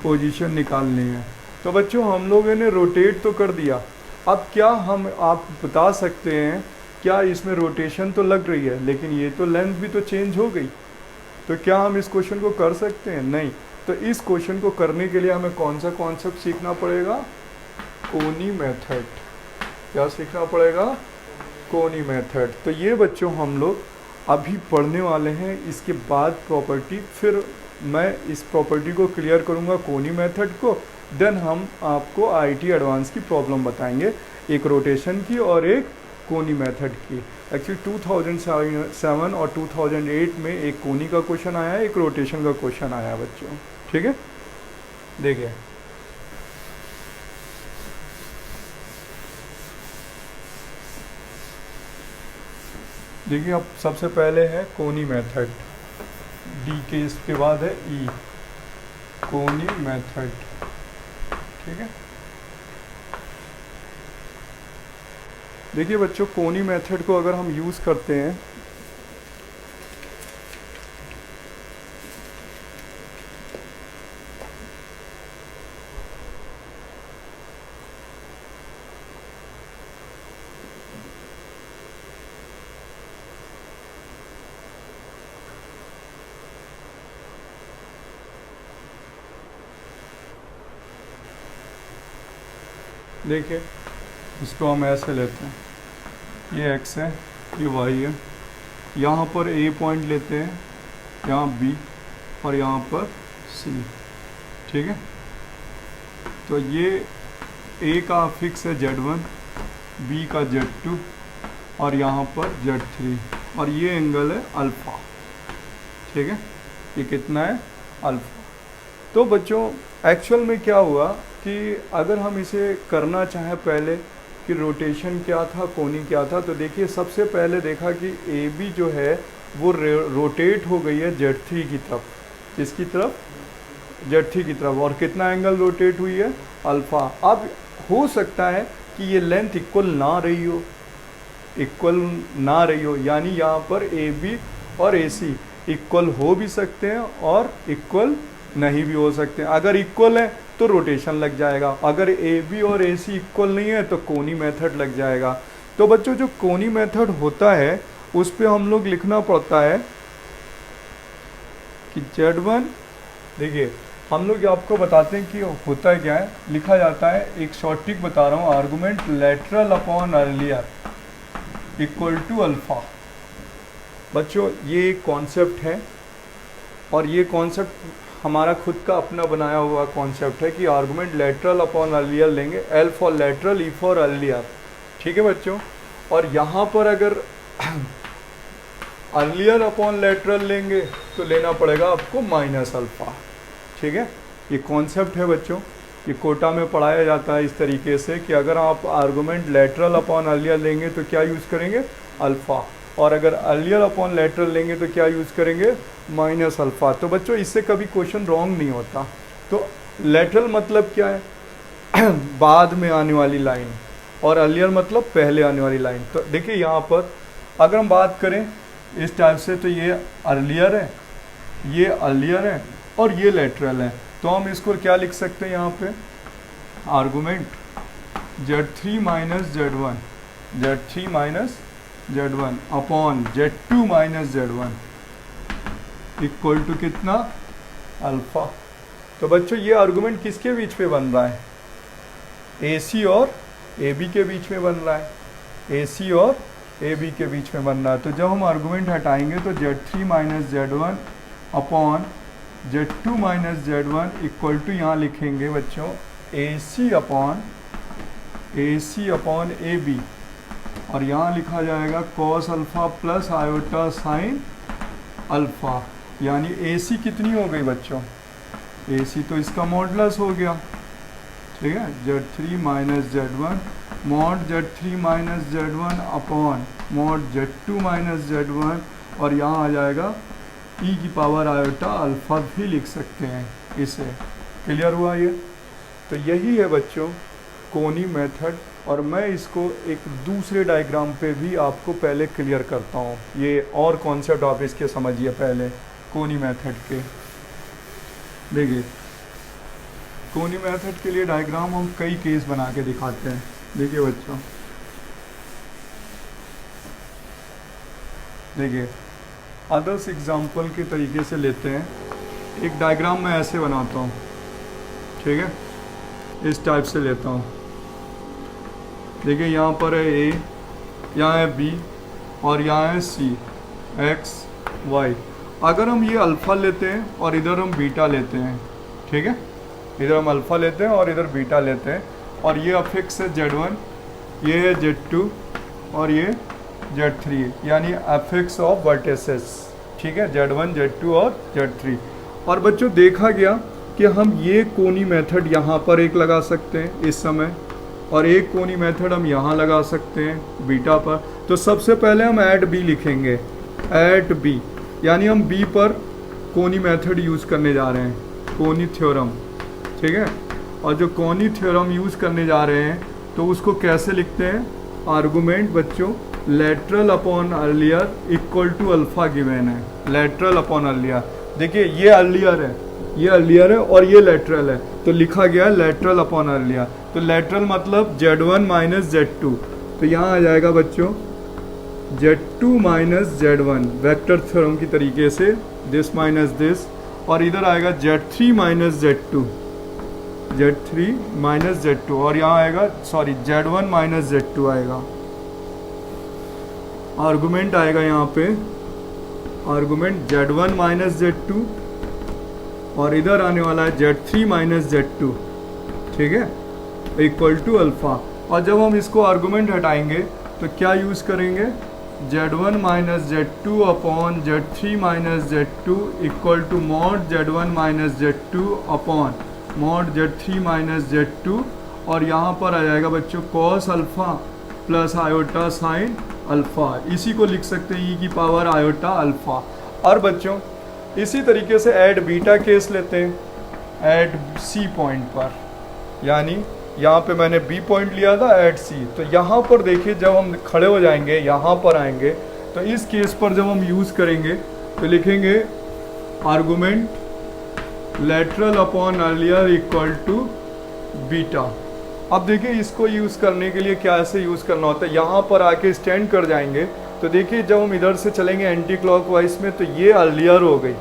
पोजीशन निकालनी है। तो बच्चों हम लोगों ने रोटेट तो कर दिया, अब क्या हम आप बता सकते हैं, क्या इसमें रोटेशन तो लग रही है लेकिन ये तो लेंथ भी तो चेंज हो गई, तो क्या हम इस क्वेश्चन को कर सकते हैं, नहीं। तो इस क्वेश्चन को करने के लिए हमें कौन सा कॉन्सेप्ट सीखना पड़ेगा, कोनी मेथड। क्या सीखना पड़ेगा, कोनी मेथड। तो ये बच्चों हम लोग अभी पढ़ने वाले हैं, इसके बाद प्रॉपर्टी, फिर मैं इस प्रॉपर्टी को क्लियर करूँगा कोनी मेथड को, देन हम आपको IIT एडवांस की प्रॉब्लम बताएंगे, एक रोटेशन की और एक कोनी मेथड की। एक्चुअली 2007 और 2008 में एक कोनी का क्वेश्चन आया है, एक रोटेशन का क्वेश्चन आया है बच्चों। ठीक है, देखिए देखिए अब सबसे पहले है कोनी मेथड, D के इसके बाद है E, कोनी मेथड। ठीक है, देखिए बच्चों कोनी मेथड को अगर हम यूज़ करते हैं, देखिए इसको हम ऐसे लेते हैं, ये x है, ये y है, यहाँ पर A पॉइंट लेते हैं, यहाँ B और यहाँ पर C। ठीक है, तो ये A का फिक्स है Z1, B का Z2 और यहाँ पर Z3, और ये एंगल है अल्फ़ा। ठीक है, ये कितना है, अल्फ़ा। तो बच्चों एक्चुअल में क्या हुआ कि अगर हम इसे करना चाहें पहले कि रोटेशन क्या था, कोनी क्या था, तो देखिए सबसे पहले देखा कि AB जो है वो रोटेट हो गई है Z3 की तरफ। इसकी तरफ, Z3 की तरफ, और कितना एंगल रोटेट हुई है, अल्फ़ा। अब हो सकता है कि ये लेंथ इक्वल ना रही हो, यानी यहाँ पर AB और AC इक्वल हो भी सकते हैं और इक्वल नहीं भी हो सकते हैं। अगर इक्वल है तो रोटेशन लग जाएगा, अगर AB और AC इक्वल नहीं है तो कोनी मेथड लग जाएगा। तो बच्चों जो कोनी मेथड होता है उस पे हम लोग लिखना पड़ता है कि Z1, देखिए हम लोग आपको बताते हैं कि होता है क्या है, लिखा जाता है, एक शॉर्ट ट्रिक बता रहा हूँ, argument lateral upon earlier equal to alpha. बच्चों ये एक कॉन्सेप्ट है और ये कॉन्सेप्ट हमारा खुद का अपना बनाया हुआ कॉन्सेप्ट है कि आर्गुमेंट लेटरल अपॉन अर्लियर लेंगे, L for lateral, E for earlier, ठीक है बच्चों। और यहाँ पर अगर अर्लियर अपॉन लेटरल लेंगे तो लेना पड़ेगा आपको माइनस अल्फ़ा, ठीक है। ये कॉन्सेप्ट है बच्चों, ये कोटा में पढ़ाया जाता है इस तरीके से कि अगर आप आर्गुमेंट लेटरल अपॉन अर्लियर लेंगे तो क्या यूज़ करेंगे, अल्फ़ा, और अगर अर्लियर अपॉन लेटरल लेंगे तो क्या यूज़ करेंगे, माइनस अल्फ़ा। तो बच्चों इससे कभी क्वेश्चन रॉन्ग नहीं होता। तो लेटरल मतलब क्या है, बाद में आने वाली लाइन, और अर्लियर मतलब पहले आने वाली लाइन। तो देखिए यहाँ पर अगर हम बात करें इस टाइप से, तो ये अर्लियर है, ये अर्लियर है और ये लेटरल है। तो हम इसको क्या लिख सकते हैं यहाँ पे, argument Z3 minus Z1, Z3 minus Z1 upon Z2 minus Z1 equal to कितना, अल्फ़ा। तो बच्चों ये आर्गुमेंट किसके बीच में बन रहा है, AC और AB के बीच में बन रहा है, AC और AB के बीच में बन रहा है। तो जब हम आर्गुमेंट हटाएंगे तो Z3 minus Z1 upon Z2 minus Z1 equal to यहाँ लिखेंगे बच्चों AC अपॉन AB, और यहाँ लिखा जाएगा cos alpha plus iota sine alpha. यानी AC कितनी हो गई बच्चों, AC तो इसका मॉडुलस हो गया, ठीक है, Z3 minus Z1 mod Z3 minus Z1 upon mod Z2 minus Z1, और यहाँ आ जाएगा e की पावर आयोटा अल्फ़ा भी लिख सकते हैं इसे। क्लियर हुआ ये? तो यही है बच्चों कोनी मेथड, और मैं इसको एक दूसरे डायग्राम पे भी आपको पहले क्लियर करता हूँ। ये और कॉन्सेप्ट आप इसके समझिए पहले कोनी मेथड के। देखिए कोनी मेथड के लिए डायग्राम हम कई केस बना के दिखाते हैं। देखिए बच्चों, देखिए अदर्स एग्जाम्पल के तरीके से लेते हैं। एक डायग्राम मैं ऐसे बनाता हूँ, ठीक है, इस टाइप से लेता हूँ। देखिए यहाँ पर है A, यहाँ है B और यहाँ है C, X, Y। अगर हम ये अल्फ़ा लेते हैं और इधर हम बीटा लेते हैं, ठीक है, इधर हम अल्फ़ा लेते हैं और इधर बीटा लेते हैं, और ये अफिक्स है Z1, ये है Z2 और ये Z3, यानी अफिक्स ऑफ वर्टिसेस, ठीक है, Z1, Z2 और Z3। और बच्चों देखा गया कि हम ये कोनी मेथड यहाँ पर एक लगा सकते हैं इस समय, और एक कोनी मेथड हम यहाँ लगा सकते हैं बीटा पर। तो सबसे पहले हम एट B लिखेंगे, एट B, यानी हम B पर कोनी मेथड यूज़ करने जा रहे हैं, कोनी थ्योरम, ठीक है। और जो कोनी थ्योरम यूज़ करने जा रहे हैं तो उसको कैसे लिखते हैं, आर्गुमेंट बच्चों lateral upon earlier equal to alpha given है, लेटरल अपॉन अर्लियर। देखिए ये अर्लियर है, ये अर्लियर है और ये लेटरल है, तो लिखा गया है लेटरल अपॉन अर्लियर। तो लेटरल मतलब Z1 माइनस Z2, तो यहाँ आ जाएगा बच्चों Z2 minus Z1 vector theorem की तरीके से, दिस माइनस दिस, और इधर आएगा Z3 minus Z2, Z3 minus Z2, और यहाँ आएगा सॉरी Z1 माइनस Z2 आएगा। आर्गुमेंट आएगा यहाँ पे, आर्गुमेंट Z1 माइनस Z2 और इधर आने वाला है Z3 माइनस Z2, ठीक है, इक्वल टू अल्फ़ा। और जब हम इसको आर्गुमेंट हटाएंगे तो क्या यूज़ करेंगे, Z1 minus Z2 upon Z3 minus Z2 equal to mod Z1 minus Z2 upon mod Z3 minus Z2, और यहाँ पर आ जाएगा बच्चों cos alpha plus iota sine alpha. इसी को लिख सकते हैं e की पावर आयोटा अल्फ़ा। और बच्चों इसी तरीके से ऐड बीटा केस लेते हैं, ऐड सी पॉइंट पर, यानी यहाँ पे मैंने बी पॉइंट लिया था ऐड सी। तो यहाँ पर देखिए जब हम खड़े हो जाएंगे यहाँ पर आएंगे तो इस केस पर जब हम यूज़ करेंगे तो लिखेंगे argument lateral upon earlier equal to beta. अब देखिए इसको यूज़ करने के लिए क्या ऐसे यूज़ करना होता है, यहाँ पर आके स्टैंड कर जाएंगे तो देखिए जब हम इधर से चलेंगे एंटी क्लॉकवाइज में तो ये अर्लियर हो गई,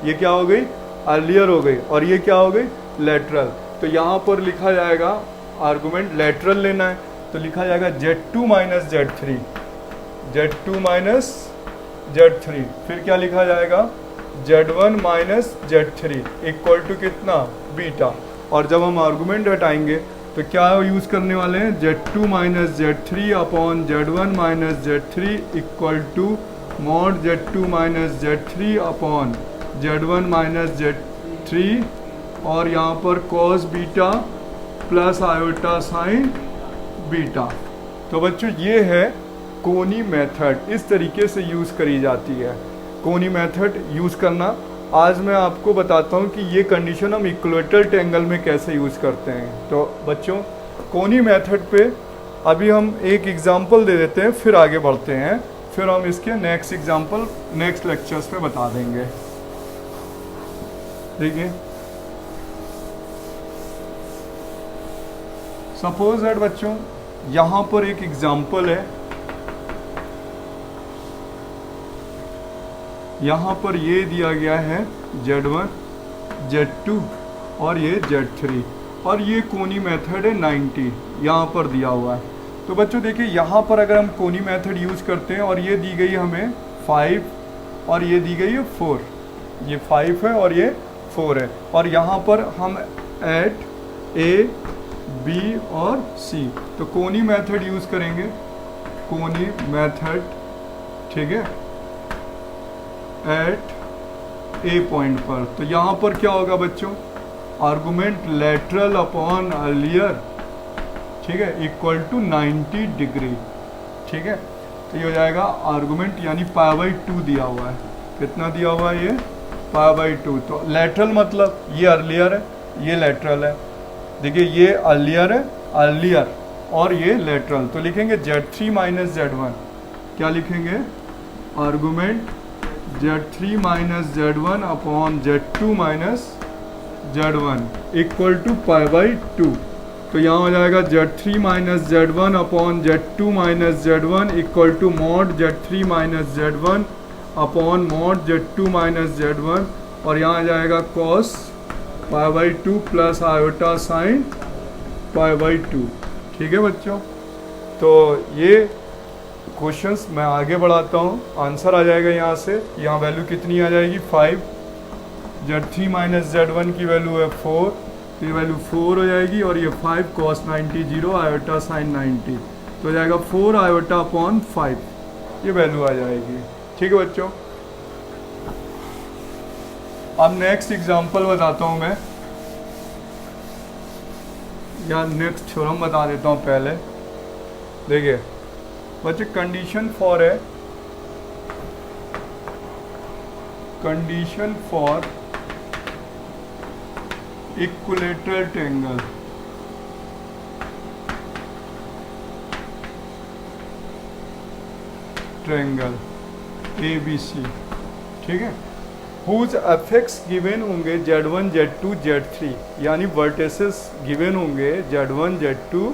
ये क्या हो गई, अर्लियर हो गई, और ये क्या हो गई, लेटरल। तो यहाँ पर लिखा जाएगा आर्गुमेंट लेटरल लेना है तो लिखा जाएगा Z2 minus Z3, Z2 minus Z3, फिर क्या लिखा जाएगा Z1 minus Z3 equal to कितना, बीटा। और जब हम आर्गुमेंट हटाएंगे तो क्या यूज़ करने वाले हैं, Z2 minus Z3 upon Z1 minus Z3 equal to mod Z2 minus Z3 upon Z1 minus Z3, और यहाँ पर cos beta plus iota sine beta. तो बच्चों ये है कोनी मेथड, इस तरीके से यूज़ करी जाती है। कोनी मेथड यूज़ करना आज मैं आपको बताता हूँ कि ये कंडीशन हम इक्वेटर ट्रायंगल में कैसे यूज़ करते हैं। तो बच्चों कोनी मेथड पे अभी हम एक एग्जांपल दे देते हैं, फिर आगे बढ़ते हैं, फिर हम इसके नेक्स्ट एग्जांपल नेक्स्ट लेक्चर्स में बता देंगे। देखिए सपोज दैट बच्चों यहाँ पर एक एग्जांपल है, यहाँ पर ये दिया गया है Z1 Z2 और ये Z3, और ये कोनी मेथड है 90 यहाँ पर दिया हुआ है। तो बच्चों देखिए यहाँ पर अगर हम कोनी मेथड यूज़ करते हैं और ये दी गई हमें 5 और ये दी गई है 4, ये 5 है और ये 4 है, और यहाँ पर हम एट A B और C, तो कोनी मेथड यूज़ करेंगे, कोनी मेथड, ठीक है, एट A पॉइंट पर। तो यहाँ पर क्या होगा बच्चों, आर्गुमेंट लेटरल अपॉन अर्लियर, ठीक है, इक्वल टू 90 डिग्री, ठीक है। तो ये हो जाएगा आर्गुमेंट यानी π/2 दिया हुआ है, कितना दिया हुआ है, ये π/2। तो लेटरल मतलब ये अर्लियर है, ये लेटरल है, देखिए ये अर्लियर है, अर्लियर और ये लेटरल। तो लिखेंगे Z3 माइनस Z1, क्या लिखेंगे, argument Z3 minus Z1 upon Z2 minus Z1 equal to π/2। तो यहाँ हो जाएगा Z3 minus Z1 upon Z2 minus Z1 equal to mod Z3 minus Z1 upon mod Z2 minus Z1, और यहाँ आ जाएगा कॉस π/2 प्लस आयोटा साइन π/2, ठीक है बच्चों। तो ये क्वेश्चंस मैं आगे बढ़ाता हूँ, आंसर आ जाएगा यहाँ से, यहाँ वैल्यू कितनी आ जाएगी 5, Z3 माइनस Z1 की वैल्यू है 4, तो ये वैल्यू 4 हो जाएगी, और ये 5 cos 90 0 आयोटा साइन 90, तो हो जाएगा 4 आयोटा अपॉन 5, ये वैल्यू आ जाएगी, ठीक है बच्चों। अब नेक्स्ट एग्जांपल बताता हूँ मैं, या नेक्स्ट थ्योरम बता देता हूँ पहले। देखिए बच्चे कंडीशन फॉर है, condition for equilateral triangle, triangle ABC, ठीक है, हुज एफेक्ट्स गिवन होंगे Z1 Z2 Z3, यानी वर्टेसेस गिवन होंगे Z1 Z2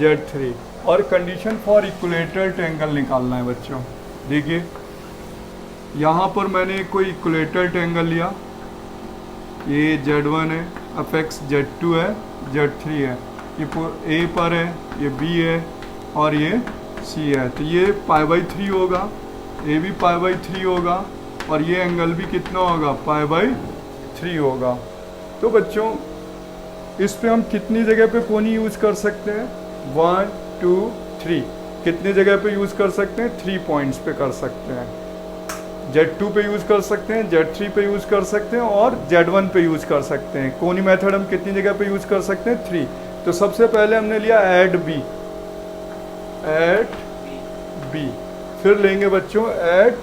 Z3, और कंडीशन फॉर इक्विलेटरल ट्रायंगल निकालना है बच्चों। देखिए यहाँ पर मैंने कोई इक्विलेटरल ट्रायंगल लिया, ये Z1 है, एफेक्ट्स Z2 है, Z3 है, ये A पर है, ये B है और ये C है, तो ये π/3 होगा, ये भी π/3 होगा, और ये एंगल भी कितना होगा, π/3 होगा। तो बच्चों इस पे हम कितनी जगह पे कोनी यूज़ कर सकते हैं, 1 2 3, कितनी जगह पे यूज़ कर सकते हैं, 3 पॉइंट्स पे कर सकते हैं, Z2 पे यूज़ कर सकते हैं, Z3 पे यूज़ कर सकते हैं और Z1 पे यूज़ कर सकते हैं। कोनी मेथड हम कितनी जगह पे यूज़ कर सकते हैं, 3। तो सबसे पहले हमने लिया एट B, फिर लेंगे बच्चों एट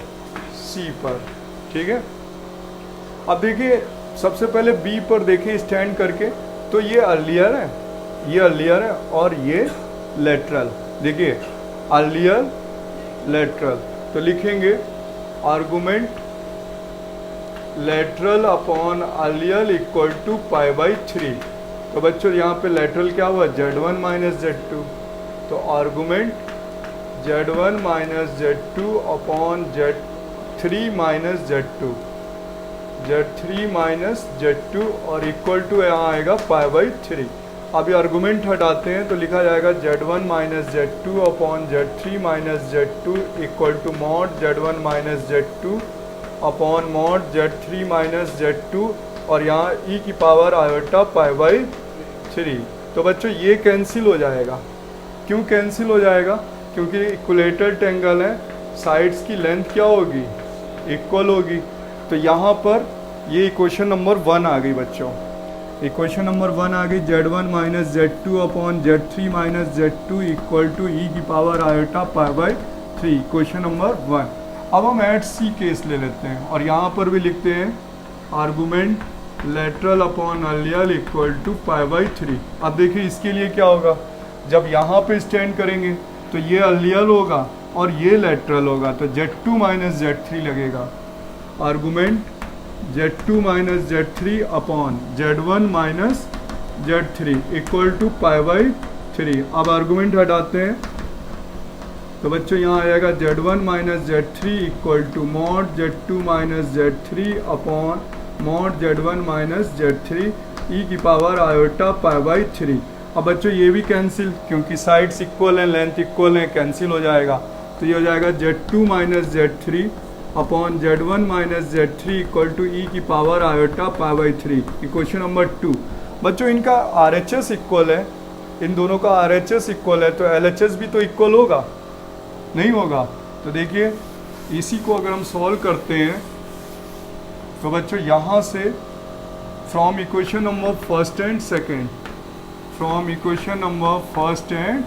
C पर, ठीक है। अब देखिए सबसे पहले बी पर देखिए स्टैंड करके, तो ये अर्लियर है, ये अर्लियर है और ये लेटरल। देखिए अर्लियर लेटरल, तो लिखेंगे argument lateral upon earlier equal to pi by 3। तो बच्चों यहाँ पे लेटरल क्या हुआ, Z1 माइनस Z2, तो argument Z1 minus Z2 upon Z3 minus Z2, Z3 minus Z2 और इक्वल टू यहाँ आएगा पाई बाई 3। अभी आर्गुमेंट हटाते हैं तो लिखा जाएगा Z1 minus Z2 upon Z3 minus Z2 equal to mod Z1 minus Z2 upon mod Z3 minus Z2 और यहाँ e की पावर आयोटा पाई बाई 3। तो बच्चों ये कैंसिल हो जाएगा। क्यों कैंसिल हो जाएगा, क्योंकि इक्वलेटर ट्रायंगल है, साइड्स की लेंथ क्या होगी, इक्वल होगी। तो यहाँ पर ये इक्वेशन नंबर 1 आ गई बच्चों, इक्वेशन नंबर 1 आ गई, Z1 minus Z2 upon Z3 minus Z2 equal to e की power iota pi by 3, equation number 1। अब हम एट सी केस ले लेते हैं और यहाँ पर भी लिखते हैं argument lateral upon earlier equal to pi by 3। अब देखिए इसके लिए क्या होगा, जब यहाँ पे स्टैंड करेंगे तो ये अर्लियर होगा और ये लेटरल होगा, तो Z2 माइनस Z3 लगेगा। Argument Z2 minus Z3 upon Z1 minus Z3 equal to pi by 3। अब आर्गुमेंट हटाते हैं तो बच्चों यहाँ आएगा Z1 minus Z3 equal to mod Z2 minus Z3 upon mod Z1 minus Z3 e की power iota pi by 3। अब बच्चों ये भी कैंसिल, क्योंकि साइड्स इक्वल हैं, लेंथ इक्वल हैं, कैंसिल हो जाएगा। तो ये हो जाएगा Z2 minus Z3 upon Z1 minus Z3 equal to e की power iota pi by 3, equation number 2। बच्चों इनका RHS इक्वल है, इन दोनों का RHS इक्वल है, तो LHS भी तो इक्वल होगा, नहीं होगा। तो देखिए इसी को अगर हम सॉल्व करते हैं तो बच्चों यहाँ से from equation number first and second, from equation number first and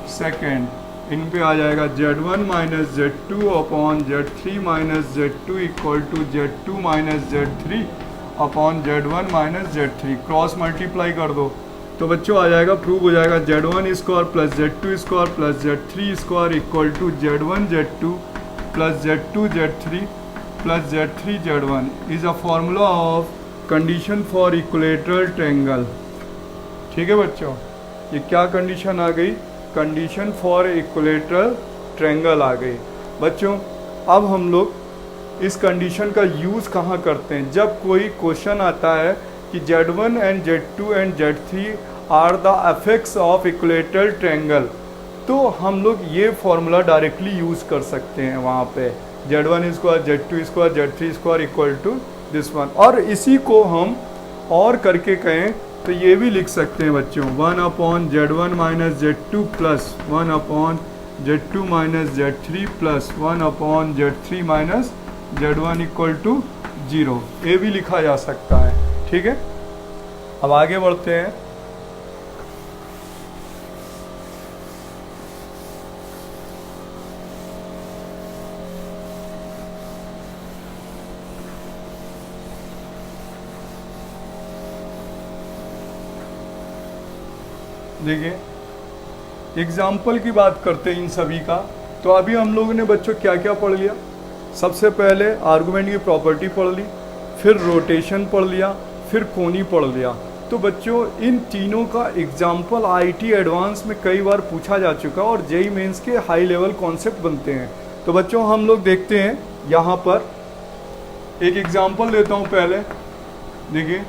second इन पे आ जाएगा Z1 minus Z2 upon Z3 minus Z2 equal to Z2 minus Z3 upon Z1 minus Z3, cross multiply कर दो तो बच्चों आ जाएगा, प्रूव हो जाएगा Z1 square plus Z2 square plus Z3 square equal to Z1 Z2 plus Z2 Z3 plus Z3 Z1 is a formula of condition for equilateral triangle. ठीक है बच्चों, ये क्या कंडीशन आ गई, कंडीशन फॉर इक्विलेटरल ट्रायंगल आ गई। बच्चों अब हम लोग इस कंडीशन का यूज़ कहाँ करते हैं, जब कोई क्वेश्चन आता है कि Z1 and Z2 and Z3 are the effects of equilateral triangle, तो हम लोग ये फॉर्मूला डायरेक्टली यूज़ कर सकते हैं वहाँ पे, Z1 square Z2 square Z3 square equal to this one. और इसी को हम और करके कहें तो ये भी लिख सकते हैं बच्चों, 1 upon Z1 minus Z2 plus 1 upon Z2 minus Z3 plus 1 upon Z3 minus Z1 equal to 0, ये भी लिखा जा सकता है। ठीक है, अब आगे बढ़ते हैं। देखिए एग्जाम्पल की बात करते हैं इन सभी का। तो अभी हम लोगों ने बच्चों क्या क्या पढ़ लिया, सबसे पहले आर्गुमेंट की प्रॉपर्टी पढ़ ली, फिर रोटेशन पढ़ लिया, फिर कोनी पढ़ लिया। तो बच्चों इन तीनों का एग्जाम्पल आईटी एडवांस में कई बार पूछा जा चुका और जेई मेंस के हाई लेवल कॉन्सेप्ट बनते हैं। तो बच्चों हम लोग देखते हैं, यहाँ पर एक एग्जाम्पल देता हूँ पहले। देखिए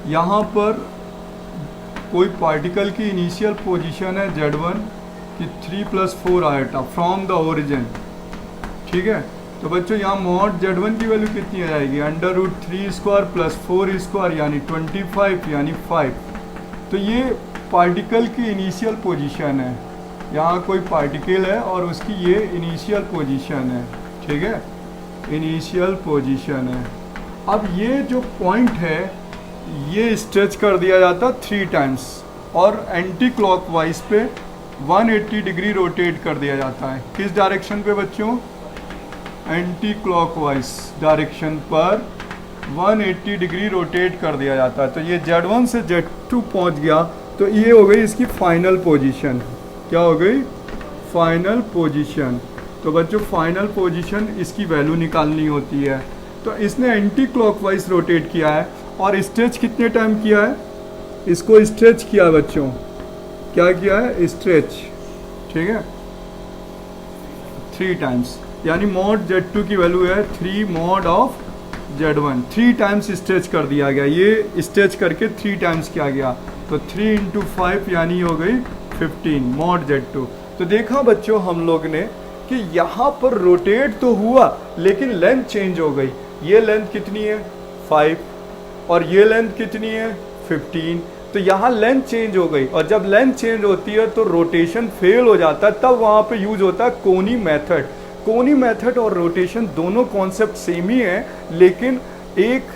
यहाँ पर कोई पार्टिकल की इनिशियल पोजीशन है Z1 की 3 + 4 आयोटा फ्रॉम द ओरिजिन। ठीक है, तो बच्चों यहाँ मॉड Z1 की वैल्यू कितनी आ जाएगी, √3 स्क्वायर प्लस 4 स्क्वायर यानी 25 यानी 5। तो ये पार्टिकल की इनिशियल पोजीशन है, यहाँ कोई पार्टिकल है और उसकी ये इनिशियल पोजीशन है। ठीक है, इनिशियल पोजीशन है। अब ये जो पॉइंट है ये स्ट्रेच कर दिया जाता 3 टाइम्स और एंटी क्लॉकवाइज पे 180 डिग्री रोटेट कर दिया जाता है। किस डायरेक्शन पे बच्चों, एंटी क्लॉकवाइज डायरेक्शन पर 180 डिग्री रोटेट कर दिया जाता है। तो ये Z1 से Z2 पहुंच गया, तो ये हो गई इसकी फाइनल पोजीशन। क्या हो गई? Final position. तो बच्चों फाइनल पोजीशन इसकी वैल्यू निकालनी होती है। तो इसने एंटी क्लॉकवाइज रोटेट किया है और स्ट्रेच कितने टाइम किया है? इसको स्ट्रेच किया है बच्चों। क्या किया है? स्ट्रेच। ठीक है, 3 टाइम्स, यानी मॉड Z2 की वैल्यू है 3 mod of Z1। 3 times stretch कर दिया गया, ये स्ट्रेच करके 3 टाइम्स किया गया। तो 3 × 5 यानी हो गई 15 मॉड Z2। तो देखा बच्चों हम लोग ने कि यहाँ पर रोटेट तो हुआ लेकिन लेंथ चेंज हो गई। ये लेंथ कितनी है? 5, और ये लेंथ कितनी है? 15। तो यहाँ लेंथ चेंज हो गई, और जब लेंथ चेंज होती है तो रोटेशन फेल हो जाता है, तब वहाँ पे यूज होता है कोनी मेथड। कोनी मेथड और रोटेशन दोनों कॉन्सेप्ट सेम ही है, लेकिन एक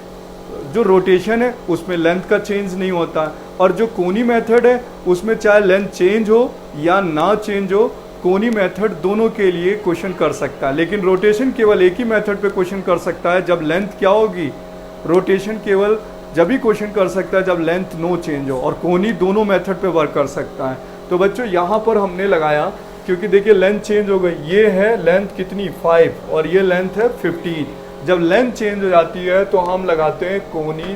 जो रोटेशन है उसमें लेंथ का चेंज नहीं होता, और जो कोनी मेथड है उसमें चाहे लेंथ चेंज हो या ना चेंज हो, कोनी मेथड दोनों के लिए क्वेश्चन कर सकता है। लेकिन रोटेशन केवल एक ही मेथड पे क्वेश्चन कर सकता है, जब लेंथ क्या होगी? रोटेशन केवल जब भी क्वेश्चन कर सकता है जब लेंथ नो चेंज हो, और कोनी दोनों मेथड पे वर्क कर सकता है। तो बच्चों यहाँ पर हमने लगाया, क्योंकि देखिए लेंथ चेंज हो गई। ये है लेंथ कितनी? 5, और ये लेंथ है 15। जब लेंथ चेंज हो जाती है तो हम लगाते हैं कोनी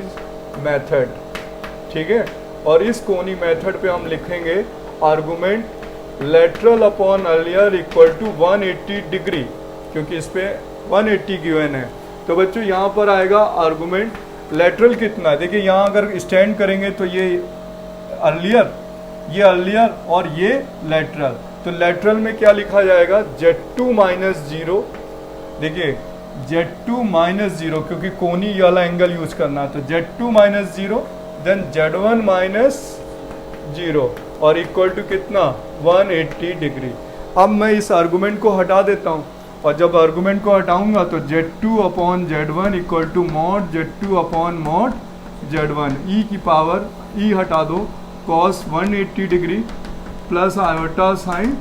मेथड। ठीक है, और इस कोनी मेथड पे हम लिखेंगे argument lateral upon earlier equal to 180 degree, क्योंकि इस पे 180 गिवन है। तो बच्चों यहाँ पर आएगा आर्गुमेंट लेटरल कितना है। देखिए यहाँ अगर स्टैंड करेंगे तो ये अर्लियर और ये लेटरल। तो लेटरल में क्या लिखा जाएगा? Z2 minus 0। देखिए Z2 माइनस 0, क्योंकि कोनी ये वाला एंगल यूज करना है। तो Z2 minus 0, then Z1 minus 0, और इक्वल टू कितना? 180 डिग्री। अब मैं इस आर्गुमेंट को हटा देता हूँ, और जब आर्गुमेंट को हटाऊंगा तो Z2 upon Z1 equal to mod Z2 upon mod Z1। E की पावर ई हटा दो, cos 180 degree plus iota sine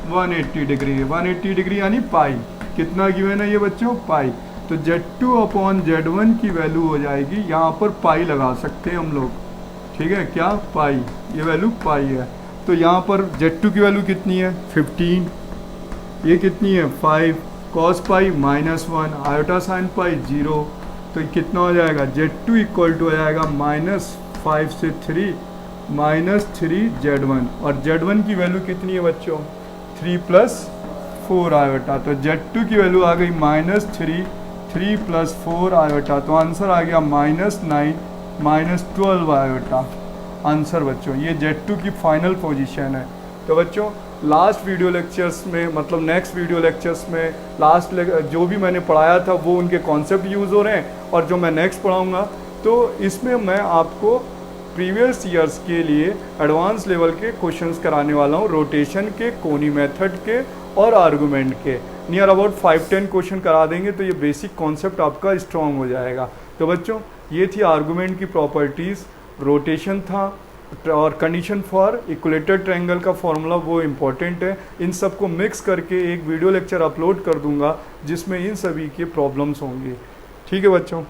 180 degree. 180 degree यानी पाई। कितना गिवन है ये बच्चों? पाई। तो Z2 अपॉन Z1 की वैल्यू हो जाएगी, यहाँ पर पाई लगा सकते हैं हम लोग। ठीक है, क्या? पाई। ये वैल्यू पाई है। तो यहाँ पर Z2 की वैल्यू कितनी है? 15। ये कितनी है? 5। cos पाई -1, आयोटा साइन पाई 0। तो कितना हो जाएगा? Z2 इक्वल टू हो जाएगा -5 से 3 -3 Z1, और Z1 की वैल्यू कितनी है बच्चों? 3 + 4 आयोटा। तो Z2 की वैल्यू आ गई -3, 3 + 4 आयोटा। तो आंसर आ गया -9 -12 आयोटा। आंसर बच्चों ये Z2 की फाइनल पोजीशन है। तो बच्चों लास्ट वीडियो लेक्चर्स में, मतलब नेक्स्ट वीडियो लेक्चर्स में जो भी मैंने पढ़ाया था वो उनके कॉन्सेप्ट यूज़ हो रहे हैं, और जो मैं नेक्स्ट पढ़ाऊँगा तो इसमें मैं आपको प्रीवियस ईयर्स के लिए एडवांस लेवल के क्वेश्चंस कराने वाला हूँ, रोटेशन के, कोनी मेथड के और आर्गुमेंट के। नियर अबाउट 5-10 क्वेश्चन करा देंगे, तो ये बेसिक कॉन्सेप्ट आपका स्ट्रॉन्ग हो जाएगा। तो बच्चों ये थी आर्गुमेंट की प्रॉपर्टीज़, रोटेशन था, और कंडीशन फॉर इक्विलेटरल ट्रायंगल का फॉर्मूला वो इम्पॉर्टेंट है। इन सबको मिक्स करके एक वीडियो लेक्चर अपलोड कर दूंगा जिसमें इन सभी के प्रॉब्लम्स होंगे। ठीक है बच्चों।